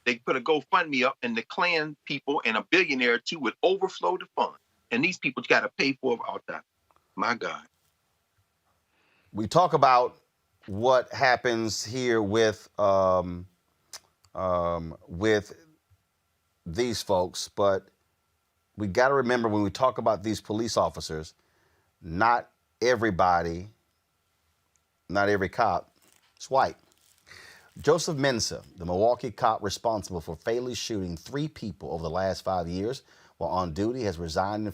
They put a GoFundMe up, and the Klan people and a billionaire or two would overflow the fund. And these people got to pay for it all that. My God. We talk about what happens here with these folks, but we got to remember when we talk about these police officers, not everybody, not every cop is white. Joseph Mensah, the Milwaukee cop responsible for fatally shooting 3 people over the last 5 years while on duty, has resigned.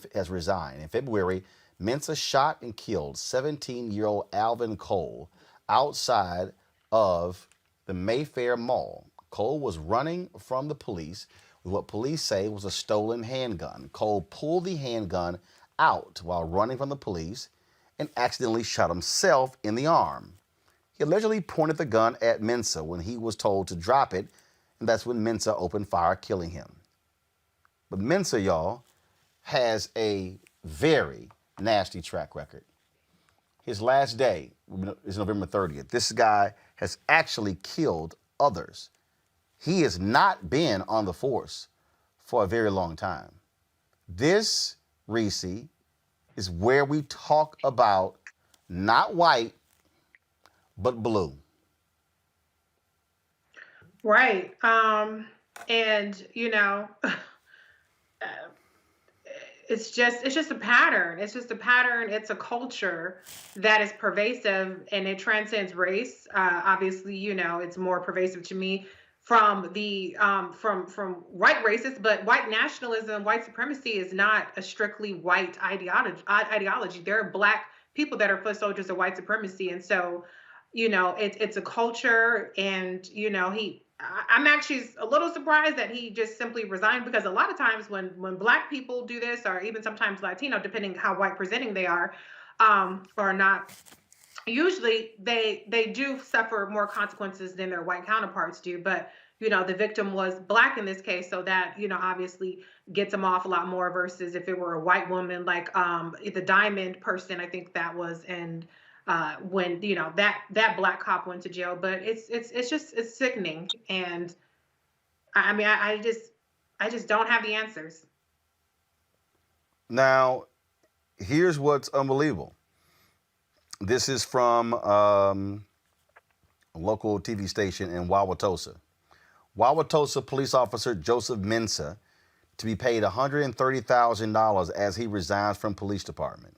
In February, Mensah shot and killed 17-year-old Alvin Cole outside of the Mayfair Mall. Cole was running from the police with what police say was a stolen handgun. Cole pulled the handgun out while running from the police and accidentally shot himself in the arm. He allegedly pointed the gun at Mensah when he was told to drop it, and that's when Mensah opened fire, killing him. But Mensah, y'all, has a very nasty track record. His last day is November 30th. This guy has actually killed others. He has not been on the force for a very long time. This, Reese, is where we talk about not white, but blue. Right. And, you know, it's just a pattern. It's just a pattern. It's a culture that is pervasive, and it transcends race. Obviously, you know, it's more pervasive to me from the from white racists, but white nationalism, white supremacy is not a strictly white ideology. There are Black people that are foot soldiers of white supremacy, and so, you know, it's a culture. And, you know, I'm actually a little surprised that he just simply resigned, because a lot of times when Black people do this, or even sometimes Latino, depending how white presenting they are or not, usually they do suffer more consequences than their white counterparts do. But, you know, the victim was Black in this case, so that, you know, obviously gets them off a lot more versus if it were a white woman, like the Diamond person, I think that was, and when, you know, that Black cop went to jail. But it's sickening. And I mean, I just don't have the answers. Now, here's what's unbelievable. This is from a local TV station in Wauwatosa. Wauwatosa police officer Joseph Mensah to be paid $130,000 as he resigns from police department.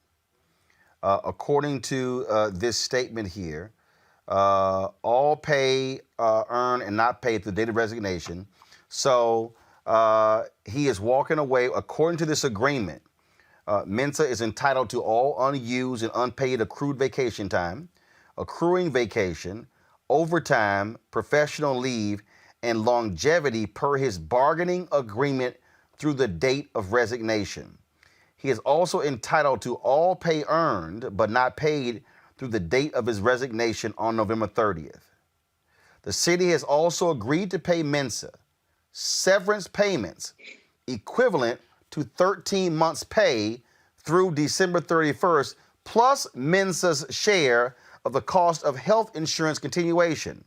According to this statement here, all pay earned and not paid to the date of resignation. So he is walking away. According to this agreement, Mensah is entitled to all unused and unpaid accrued vacation time, accruing vacation, overtime, professional leave, and longevity per his bargaining agreement through the date of resignation. He is also entitled to all pay earned but not paid through the date of his resignation on November 30th. The city has also agreed to pay Mensah severance payments equivalent to 13 months' pay through December 31st, plus Mensah's share of the cost of health insurance continuation.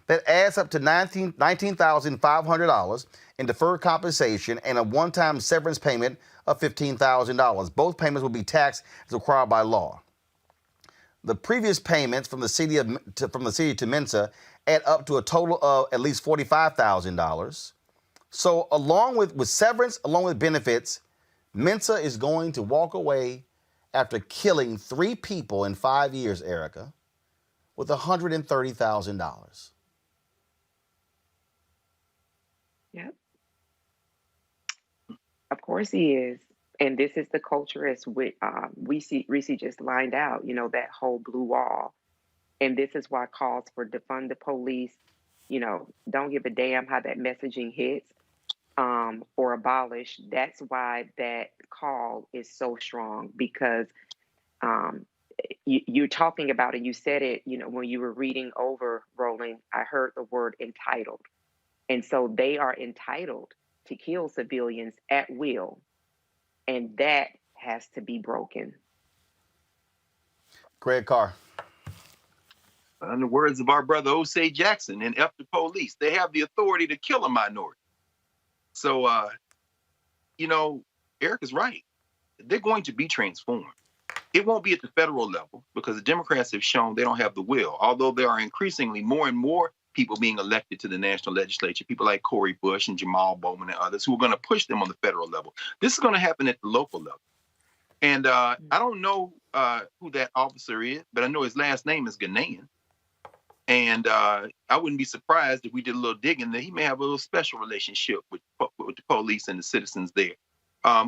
That adds up to $19,500 in deferred compensation and a one-time severance payment of $15,000. Both payments will be taxed as required by law. The previous payments from the city to Mensah add up to a total of at least $45,000. So along with severance, along with benefits, Mensah is going to walk away after killing 3 people in 5 years, Erica, with $130,000. Yep. Of course he is. And this is the culture as Reese just lined out, you know, that whole blue wall. And this is why calls for defund the police, you know, don't give a damn how that messaging hits, or abolish. That's why that call is so strong, because you're talking about it. You said it, you know, when you were reading over, Roland, I heard the word entitled. And so they are entitled to kill civilians at will. And that has to be broken. Greg Carr. In the words of our brother Osei Jackson in F the Police, they have the authority to kill a minority. So, Eric is right. They're going to be transformed. It won't be at the federal level because the Democrats have shown they don't have the will, although there are increasingly more and more people being elected to the national legislature, people like Cori Bush and Jamal Bowman and others who are going to push them on the federal level. This is going to happen at the local level. And I don't know who that officer is, but I know his last name is Ghanaian. And I wouldn't be surprised if we did a little digging that he may have a little special relationship with the police and the citizens there.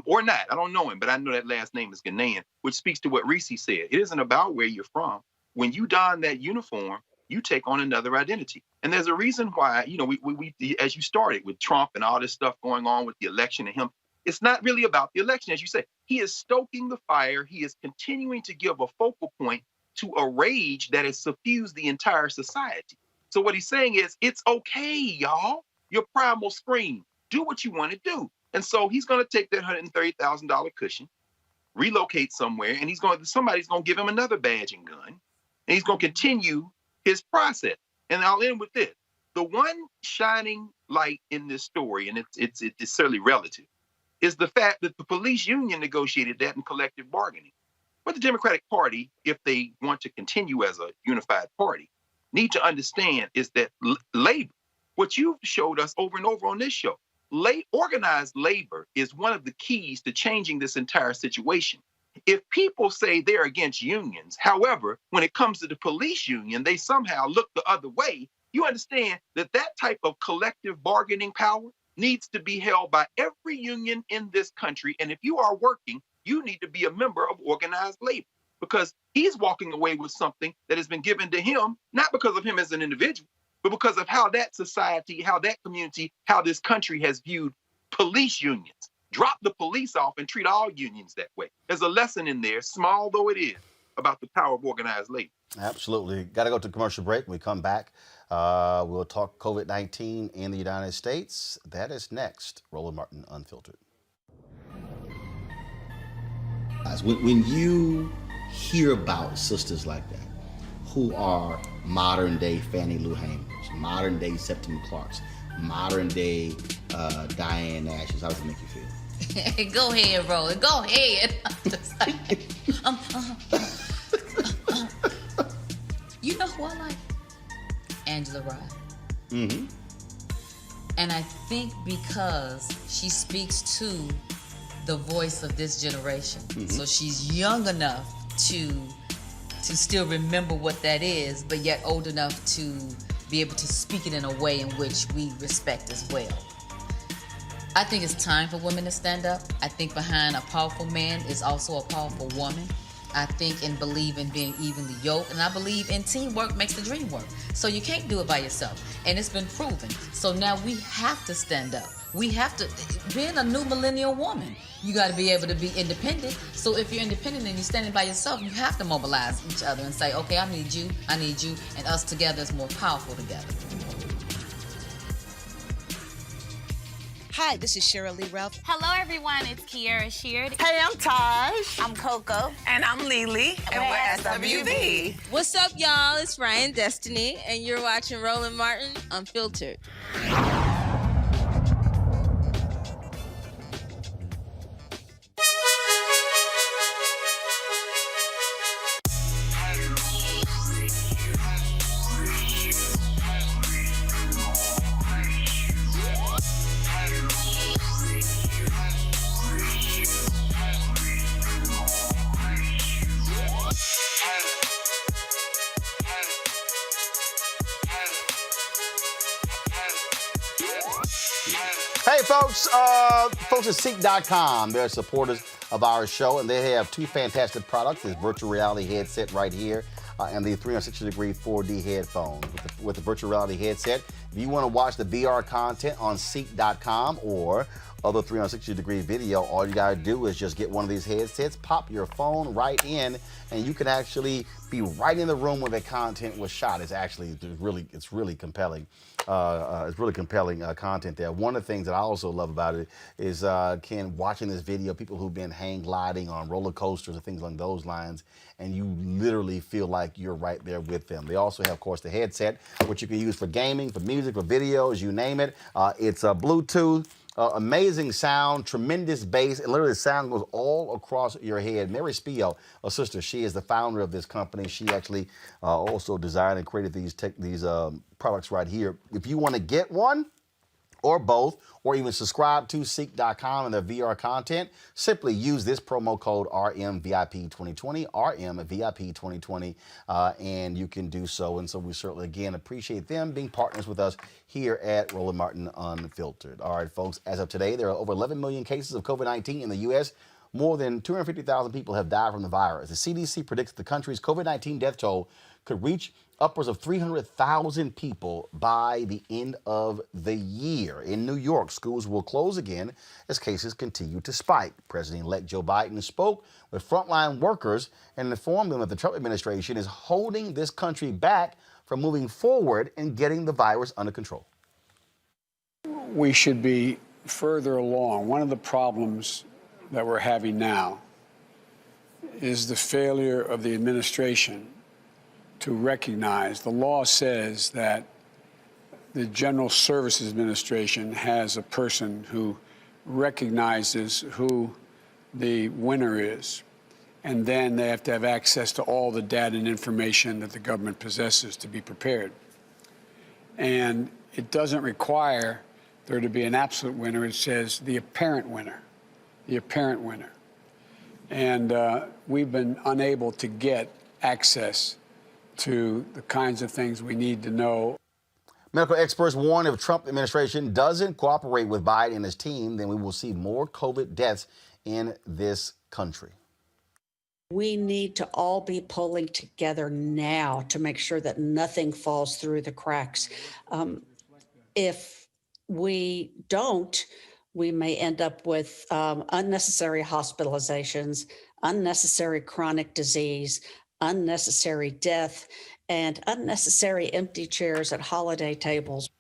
Or not. I don't know him, but I know that last name is Ghanaian, which speaks to what Reese said. It isn't about where you're from. When you don that uniform, you take on another identity. And there's a reason why, we as you started with Trump and all this stuff going on with the election and him, it's not really about the election, as you say. He is stoking the fire. He is continuing to give a focal point to a rage that has suffused the entire society. So what he's saying is, it's okay, y'all. Your primal scream. Do what you want to do. And so he's going to take that $130,000 cushion, relocate somewhere, and somebody's going to give him another badge and gun, and he's going to continue his process. And I'll end with this. The one shining light in this story, and it's certainly relative, is the fact that the police union negotiated that in collective bargaining. But the Democratic Party, if they want to continue as a unified party, need to understand is that labor, what you've showed us over and over on this show, organized labor is one of the keys to changing this entire situation. If people say they're against unions, however, when it comes to the police union, they somehow look the other way, you understand that type of collective bargaining power needs to be held by every union in this country. And if you are working, you need to be a member of organized labor, because he's walking away with something that has been given to him, not because of him as an individual, but because of how that society, how that community, how this country has viewed police unions. Drop the police off and treat all unions that way. There's a lesson in there, small though it is, about the power of organized labor. Absolutely. Got to go to commercial break. When we come back, we'll talk COVID-19 in the United States. That is next. Roland Martin Unfiltered. When you hear about sisters like that, who are modern day Fannie Lou Hamers, modern day Septima Clarks, modern day Diane Ashes, how does it make you feel? Go ahead, Roland. Go ahead. You know who I like? Angela Rye. Mm-hmm. And I think because she speaks to the voice of this generation. Mm-hmm. So she's young enough to still remember what that is, but yet old enough to be able to speak it in a way in which we respect as well. I think it's time for women to stand up. I think behind a powerful man is also a powerful woman. I think and believe in being evenly yoked, and I believe in teamwork makes the dream work. So you can't do it by yourself, and it's been proven. So now we have to stand up. We have to, being a new millennial woman, you got to be able to be independent. So if you're independent and you're standing by yourself, you have to mobilize each other and say, okay, I need you, and us together is more powerful together. Hi, this is Cheryl Lee Ralph. Hello, everyone. It's Kiara Sheard. Hey, I'm Taj. I'm Coco. And I'm Lily. And we're SWV. What's up, y'all? It's Ryan Destiny, and you're watching Roland Martin Unfiltered. Hey, folks at Seek.com, they're supporters of our show, and they have two fantastic products, this virtual reality headset right here and the 360-degree 4D headphone. With the virtual reality headset, If you want to watch the VR content on Seek.com or other 360-degree video, all you gotta do is just get one of these headsets, pop your phone right in, and you can actually be right in the room where the content was shot. It's really compelling. It's really compelling content there. One of the things that I also love about it is Ken, watching this video, people who've been hang gliding on roller coasters and things along those lines, and you literally feel like you're right there with them. They also have, of course, the headset, which you can use for gaming, for music, for videos, you name it. It's Bluetooth. Amazing sound, tremendous bass, and literally the sound goes all across your head. Mary Spio, a sister, she is the founder of this company. She actually also designed and created these products right here. If you want to get one, or both, or even subscribe to Seek.com and their VR content, simply use this promo code RMVIP2020, RMVIP2020, and you can do so. And so we certainly, again, appreciate them being partners with us here at Roland Martin Unfiltered. All right, folks, as of today, there are over 11 million cases of COVID-19 in the U.S. More than 250,000 people have died from the virus. The CDC predicts the country's COVID-19 death toll could reach upwards of 300,000 people by the end of the year. In New York, schools will close again as cases continue to spike. President-elect Joe Biden spoke with frontline workers and informed them that the Trump administration is holding this country back from moving forward and getting the virus under control. We should be further along. One of the problems that we're having now is the failure of the administration to recognize. The law says that the General Services Administration has a person who recognizes who the winner is, and then they have to have access to all the data and information that the government possesses to be prepared. And it doesn't require there to be an absolute winner. It says the apparent winner, the apparent winner. And we've been unable to get access to the kinds of things we need to know. Medical experts warn if Trump administration doesn't cooperate with Biden and his team, then we will see more COVID deaths in this country. We need to all be pulling together now to make sure that nothing falls through the cracks. If we don't, we may end up with unnecessary hospitalizations, unnecessary chronic disease, unnecessary death, and unnecessary empty chairs at holiday tables.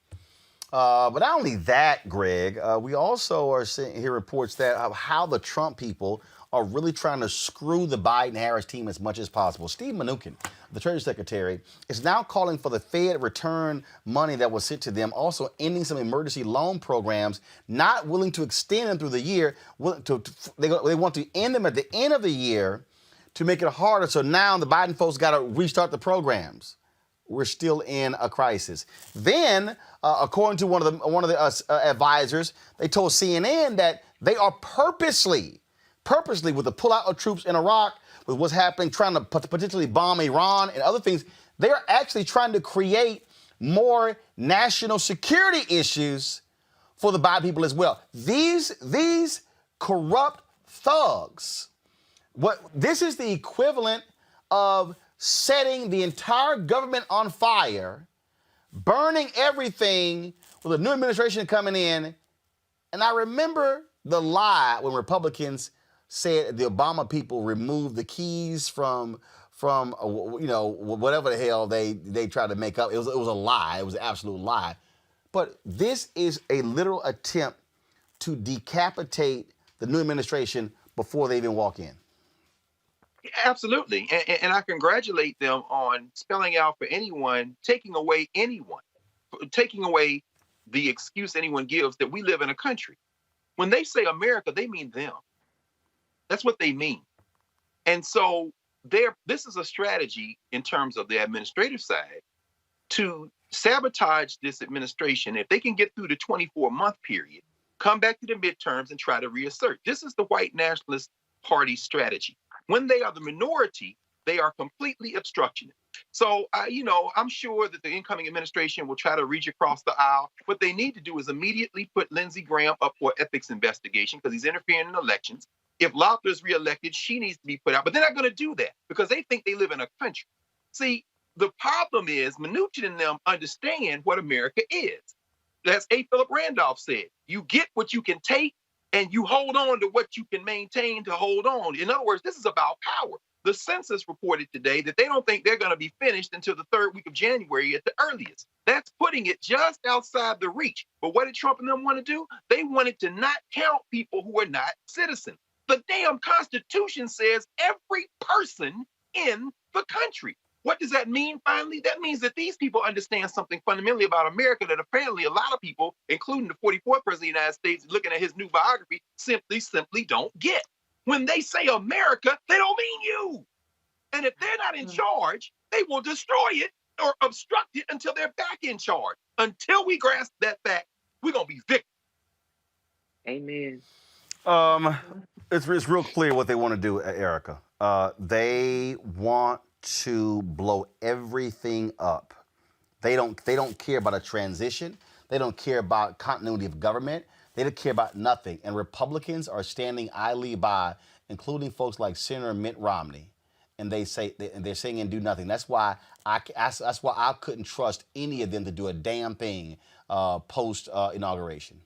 But not only that, Greg, we also are seeing here reports that of how the Trump people are really trying to screw the Biden-Harris team as much as possible. Steve Mnuchin, the Treasury Secretary, is now calling for the Fed return money that was sent to them, also ending some emergency loan programs, not willing to extend them through the year. They want to end them at the end of the year to make it harder. So now the Biden folks got to restart the programs. We're still in a crisis. Then, according to one of the advisors, they told CNN that they are purposely with the pullout of troops in Iraq, with what's happening, trying to potentially bomb Iran and other things, they are actually trying to create more national security issues for the Biden people as well. These corrupt thugs, this is the equivalent of setting the entire government on fire, burning everything with a new administration coming in. And I remember the lie when Republicans said the Obama people removed the keys from whatever the hell they tried to make up. It was a lie. It was an absolute lie. But this is a literal attempt to decapitate the new administration before they even walk in. Absolutely. And I congratulate them on spelling out for anyone, taking away the excuse anyone gives that we live in a country. When they say America, they mean them. That's what they mean. And so this is a strategy in terms of the administrative side to sabotage this administration. If they can get through the 24-month period, come back to the midterms and try to reassert. This is the white nationalist party strategy. When they are the minority, they are completely obstructionist. So, I'm sure that the incoming administration will try to reach across the aisle. What they need to do is immediately put Lindsey Graham up for ethics investigation because he's interfering in elections. If Loeffler is reelected, she needs to be put out. But they're not going to do that because they think they live in a country. See, The problem is Mnuchin and them understand what America is. As A. Philip Randolph said, you get what you can take and you hold on to what you can maintain to hold on. In other words, this is about power. The census reported today that they don't think they're going to be finished until the third week of January at the earliest. That's putting it just outside the reach. But what did Trump and them want to do? They wanted to not count people who are not citizens. The damn Constitution says every person in the country. What does that mean, finally? That means that these people understand something fundamentally about America that apparently a lot of people, including the 44th president of the United States, looking at his new biography, simply don't get. When they say America, they don't mean you. And if they're not in charge, they will destroy it or obstruct it until they're back in charge. Until we grasp that fact, we're going to be victims. Amen. It's real clear what they want to do, Erica. They want to blow everything up. They don't care about a transition. They don't care about continuity of government. They don't care about nothing. And Republicans are standing idly by, including folks like Senator Mitt Romney, and they're saying and do nothing. That's why I couldn't trust any of them to do a damn thing post inauguration.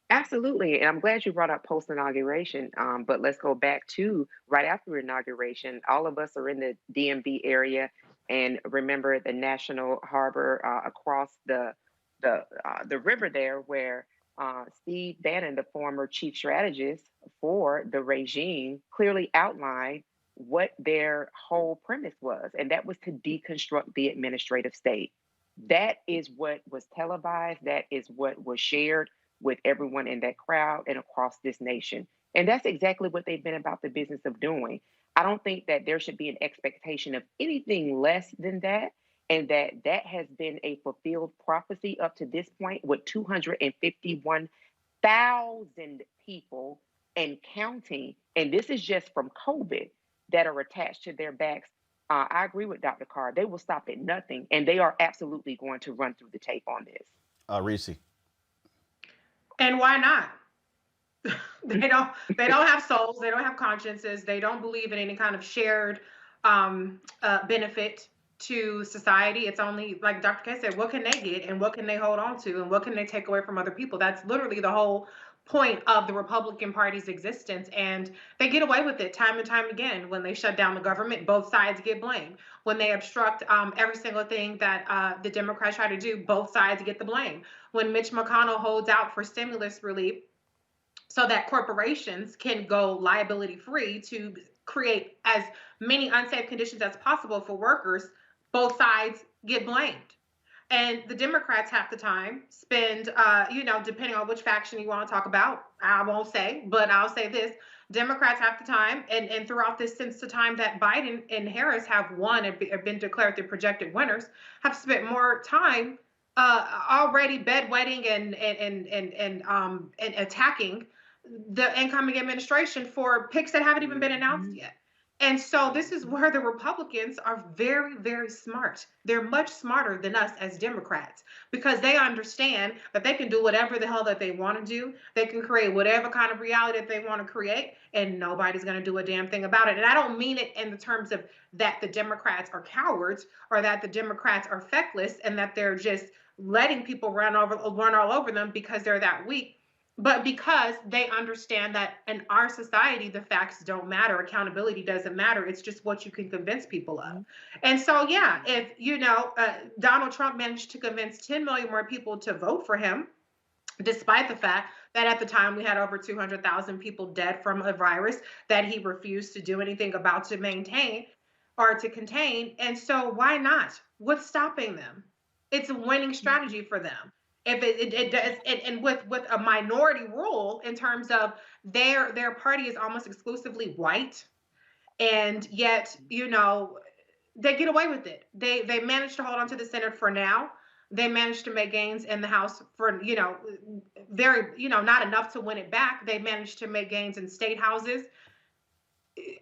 Absolutely. And I'm glad you brought up post inauguration. But let's go back to right after inauguration. All of us are in the DMV area and remember the National Harbor across the river there where Steve Bannon, the former chief strategist for the regime, clearly outlined what their whole premise was. And that was to deconstruct the administrative state. That is what was televised. That is what was shared with everyone in that crowd and across this nation. And that's exactly what they've been about the business of doing. I don't think that there should be an expectation of anything less than that, and that has been a fulfilled prophecy up to this point with 251,000 people and counting. And this is just from COVID that are attached to their backs. I agree with Dr. Carr. They will stop at nothing, and they are absolutely going to run through the tape on this. Reese. And why not? They don't have souls. They don't have consciences. They don't believe in any kind of shared benefit to society. It's only, like Dr. K said, what can they get and what can they hold on to and what can they take away from other people? That's literally the whole point of the Republican Party's existence. And they get away with it time and time again. When they shut down the government, both sides get blamed. When they obstruct every single thing that the Democrats try to do, both sides get the blame. When Mitch McConnell holds out for stimulus relief so that corporations can go liability free to create as many unsafe conditions as possible for workers, both sides get blamed. And the Democrats half the time spend, depending on which faction you want to talk about, I won't say, but I'll say this. Democrats half the time, and throughout this, since the time that Biden and Harris have won and been declared the projected winners, have spent more time already bedwetting and attacking the incoming administration for picks that haven't even been announced yet. And so this is where the Republicans are very, very smart. They're much smarter than us as Democrats because they understand that they can do whatever the hell that they want to do. They can create whatever kind of reality that they want to create, and nobody's going to do a damn thing about it. And I don't mean it in the terms of that the Democrats are cowards or that the Democrats are feckless and that they're just letting people run all over them because they're that weak. But because they understand that in our society, the facts don't matter. Accountability doesn't matter. It's just what you can convince people of. And so, yeah, if, Donald Trump managed to convince 10 million more people to vote for him, despite the fact that at the time we had over 200,000 people dead from a virus that he refused to do anything about to maintain or to contain. And so why not? What's stopping them? It's a winning strategy for them. If it does, and with a minority rule in terms of their party is almost exclusively white, and yet they get away with it. They managed to hold on to the Senate for now. They managed to make gains in the House for very not enough to win it back. They managed to make gains in state houses.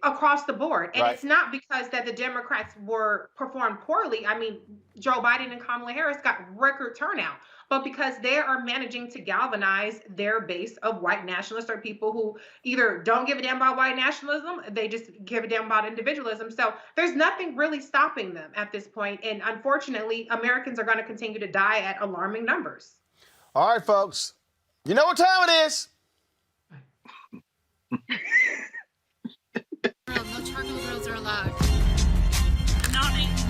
across the board. And Right. it's not because that the Democrats performed poorly. I mean, Joe Biden and Kamala Harris got record turnout, but because they are managing to galvanize their base of white nationalists or people who either don't give a damn about white nationalism, they just give a damn about individualism. So there's nothing really stopping them at this point. And unfortunately, Americans are going to continue to die at alarming numbers. All right, folks. You know what time it is. No charcoal grills are allowed.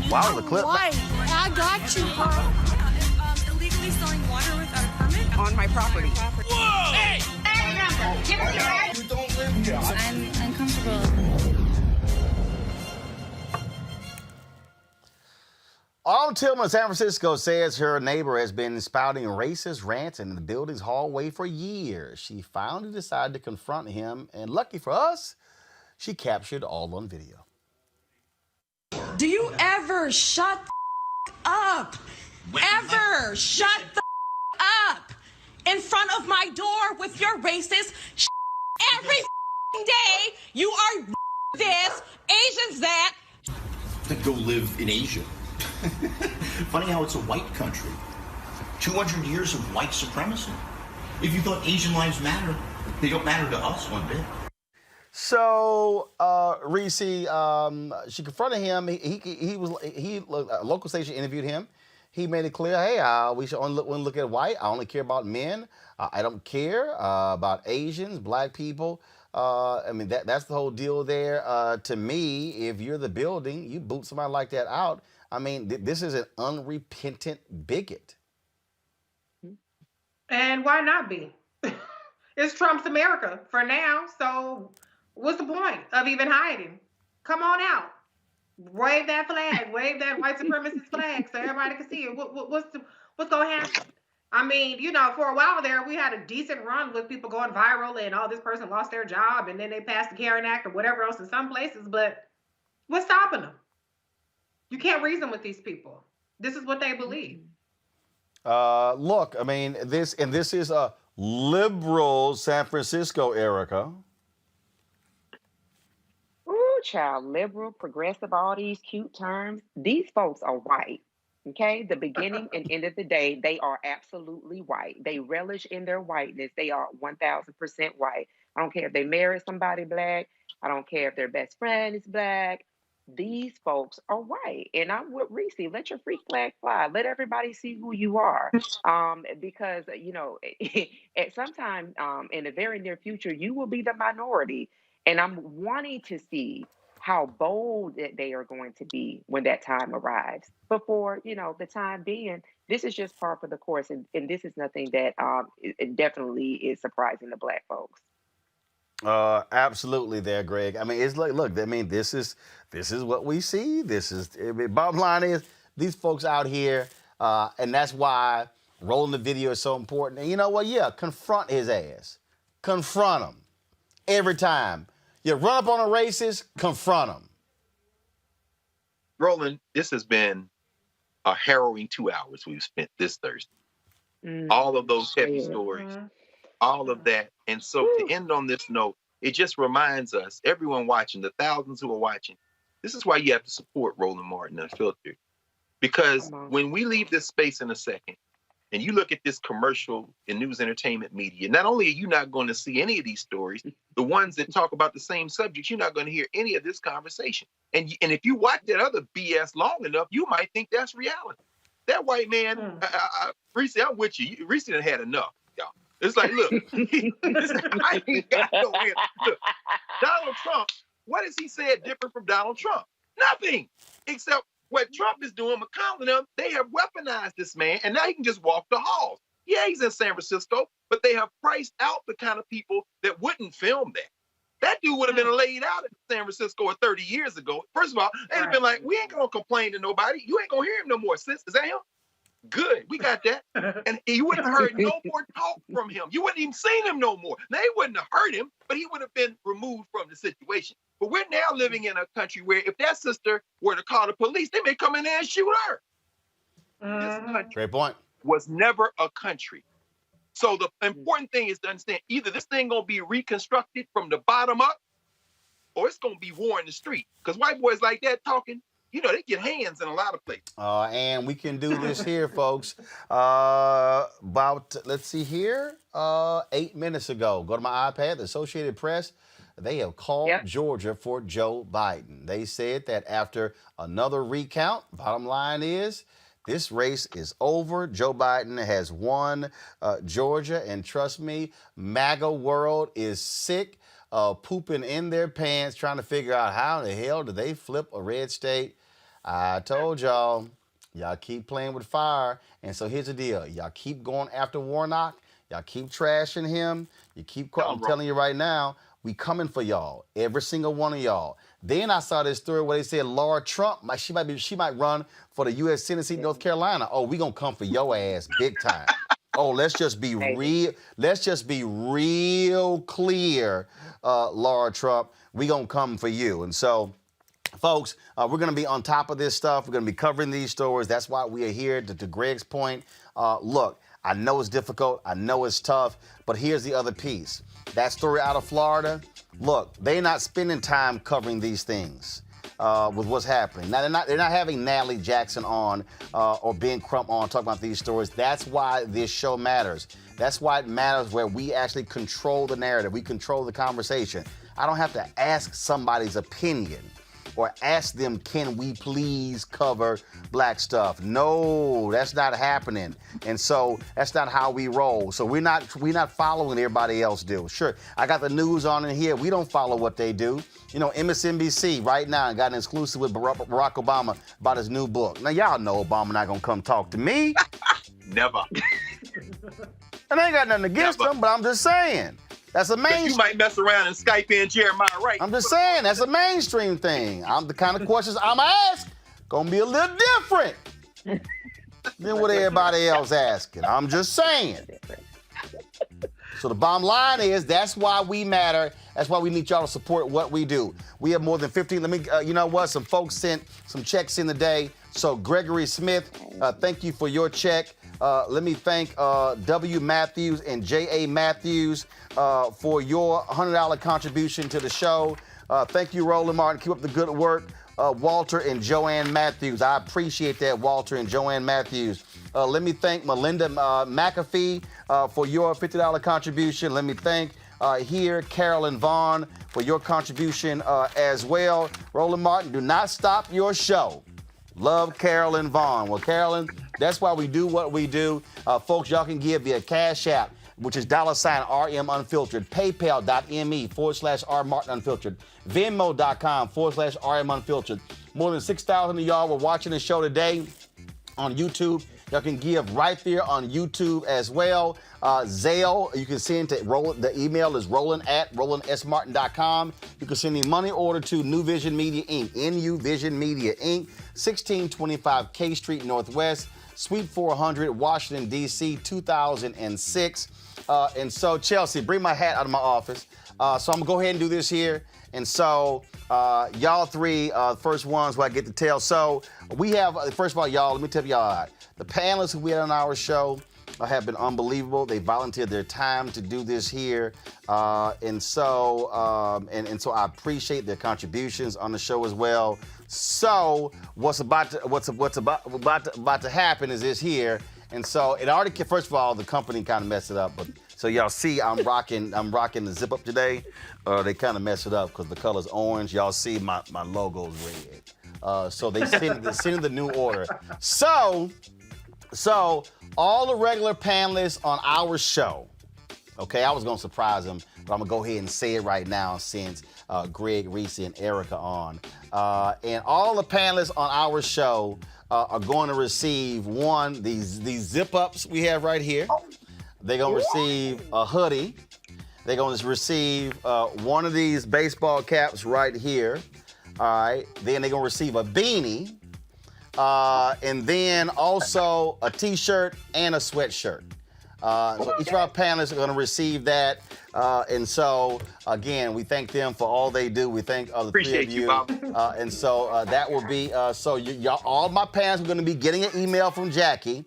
Wow, the clip. Why? I got you, bro. Illegally selling water without a permit On my property. Whoa! Hey! You don't live here. I'm uncomfortable. Autumn Tillman of San Francisco says her neighbor has been spouting racist rants in the building's hallway for years. She finally decided to confront him, and lucky for us, she captured all on video. Do you ever shut the up? Ever shut the up in front of my door with your racist every day? You are this, Asians that. To go live in Asia. Funny how it's a white country. 200 years of white supremacy. If you thought Asian lives matter, they don't matter to us one bit. So, Reese, she confronted him. A local station interviewed him. He made it clear, hey, we should only look at white. I only care about men. I don't care about Asians, black people. I mean, that's the whole deal there. To me, if you're the building, you boot somebody like that out. I mean, this is an unrepentant bigot. And why not be? It's Trump's America for now. So what's the point of even hiding? Come on out. Wave that flag. Wave that white supremacist flag so everybody can see it. What's going to happen? I mean, you know, for a while there, we had a decent run with people going viral and, oh, this person lost their job and then they passed the Karen Act or whatever else in some places. But what's stopping them? You can't reason with these people. This is what they believe. Look, I mean, this is a liberal San Francisco, Erica. Ooh, child, liberal, progressive, all these cute terms. These folks are white. Okay, the beginning and end of the day, they are absolutely white. They relish in their whiteness. They are 1000% white. I don't care if they marry somebody black. I don't care if their best friend is black. These folks are white. And I'm with Reese. Let your freak flag fly. Let everybody see who you are. Because, you know, at some time in the very near future, you will be the minority. And I'm wanting to see how bold that they are going to be when that time arrives. But for, you know, the time being, this is just par for the course. And this is nothing that it definitely is surprising to black folks. Absolutely there, Greg. I mean, it's like, look, I mean, this is what we see. Bottom line is these folks out here, and that's why rolling the video is so important. And you know what? Yeah, confront his ass. Confront him. Every time. You run up on a racist, confront him. Roland, this has been a harrowing 2 hours we've spent this Thursday. All of those heavy stories, all of that. And so to end on this note, it just reminds us, everyone watching, the thousands who are watching, this is why you have to support Roland Martin Unfiltered. Because when we leave this space in a second, and you look at this commercial and news entertainment media, not only are you not going to see any of these stories, the ones that talk about the same subjects, you're not going to hear any of this conversation. And if you watch that other BS long enough, you might think that's reality. That white man, Reese, I'm with you. Reese done had enough, y'all. It's like, look, I ain't got no end. Look, Donald Trump, what has he said different from Donald Trump? Nothing, except what Trump is doing, McConnell and them, they have weaponized this man, and now he can just walk the halls. Yeah, he's in San Francisco, but they have priced out the kind of people that wouldn't film that. That dude would have been laid out in San Francisco 30 years ago. First of all, they'd have been like, we ain't going to complain to nobody. You ain't going to hear him no more, sis. Is that him? Good, we got that. And you wouldn't have heard no more talk from him. You wouldn't even seen him no more. They wouldn't have hurt him, but he would have been removed from the situation. But we're now living in a country where if that sister were to call the police, they may come in there and shoot her. This country Great point. was never a country. So the important thing is to understand, either this thing gonna be reconstructed from the bottom up, or it's going to be war in the street. Because white boys like that talking, you know, they get hands in a lot of places. And we can do this here, folks. Let's see here, 8 minutes ago. Go to my iPad, the Associated Press. They have called Georgia for Joe Biden. They said that after another recount, bottom line is, this race is over. Joe Biden has won Georgia. And trust me, MAGA world is sick of pooping in their pants, trying to figure out how in the hell do they flip a red state. I told y'all keep playing with fire. And so here's the deal. Y'all keep going after Warnock. Y'all keep trashing him. I'm telling you right now, we coming for y'all, every single one of y'all. Then I saw this story where they said Laura Trump, she might run for the U.S. Senate seat in North Carolina. Oh, we gonna come for your ass big time. Oh, let's just be real. Let's just be real clear, Laura Trump. We gonna come for you. And so, folks, we're going to be on top of this stuff. We're going to be covering these stories. That's why we are here. To Greg's point, look, I know it's difficult. I know it's tough. But here's the other piece. That story out of Florida, look, they're not spending time covering these things with what's happening. Now, they're not having Natalie Jackson on or Ben Crump on talking about these stories. That's why this show matters. That's why it matters, where we actually control the narrative. We control the conversation. I don't have to ask somebody's opinion or ask them, can we please cover black stuff? No, that's not happening. And so that's not how we roll. So we're not following what everybody else do. Sure, I got the news on in here. We don't follow what they do. You know, MSNBC right now got an exclusive with Barack Obama about his new book. Now, y'all know Obama not gonna come talk to me. Never. And I ain't got nothing against him, but I'm just saying. That's a mainstream. You might mess around and Skype in Jeremiah Wright. I'm just saying, that's a mainstream thing. The kind of questions I'm going to ask going to be a little different than what everybody else asking. I'm just saying. So the bottom line is, that's why we matter. That's why we need y'all to support what we do. We have more than 15. Let me, you know what? Some folks sent some checks in today. So Gregory Smith, thank you for your check. Let me thank W. Matthews and J.A. Matthews for your $100 contribution to the show. Thank you, Roland Martin. Keep up the good work. Walter and Joanne Matthews. I appreciate that, Walter and Joanne Matthews. Let me thank Melinda McAfee for your $50 contribution. Let me thank here Carolyn Vaughn for your contribution as well. Roland Martin, do not stop your show. Love Carolyn Vaughn. Well, Carolyn, that's why we do what we do. Folks, y'all can give via Cash App, which is $RM Unfiltered, paypal.me/R Martin Unfiltered, Venmo.com/RM Unfiltered. More than 6,000 of y'all were watching the show today on YouTube. Y'all can give right there on YouTube as well. Zelle, you can send to Roland. The email is roland@rolandsmartin.com. You can send a money order to New Vision Media Inc., NU Vision Media Inc., 1625 K Street Northwest, Suite 400, Washington, D.C., 2006. And so, Chelsea, bring my hat out of my office. So I'm going to go ahead and do this here. And so, y'all three, first ones who I get to tell. So, we have, first of all, y'all, let me tell y'all, the panelists who we had on our show have been unbelievable. They volunteered their time to do this here. And so I appreciate their contributions on the show as well. So, what's about to happen is this here. And so, it already, first of all, the company kind of messed it up, but so y'all see I'm rocking the zip up today. They kind of mess it up because the color's orange. Y'all see my logo's red. So they send the new order. So all the regular panelists on our show, okay, I was gonna surprise them, but I'm gonna go ahead and say it right now since Greg, Reese, and Erica on. And all the panelists on our show are going to receive these zip ups we have right here. They're going to receive a hoodie. They're going to receive one of these baseball caps right here. All right. Then they're going to receive a beanie. And then also a T-shirt and a sweatshirt. So each of our panelists are going to receive that. And so, again, we thank them for all they do. We thank the Appreciate three of you. Bob. And so that will be, so y'all, all my panelists are going to be getting an email from Jackie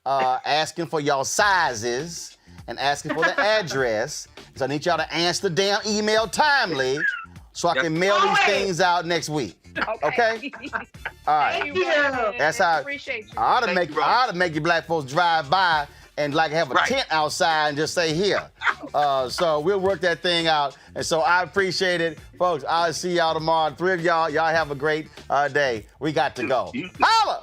asking for y'all sizes and asking for the address. So I need y'all to answer the damn email timely so I can mail these things out next week. Okay? All right. Thank you. That's how Appreciate you. I ought to make you black folks drive by and like have a tent outside and just say here. So we'll work that thing out. And so I appreciate it. Folks, I'll see y'all tomorrow. 3 of y'all have a great day. We got to go. Holla!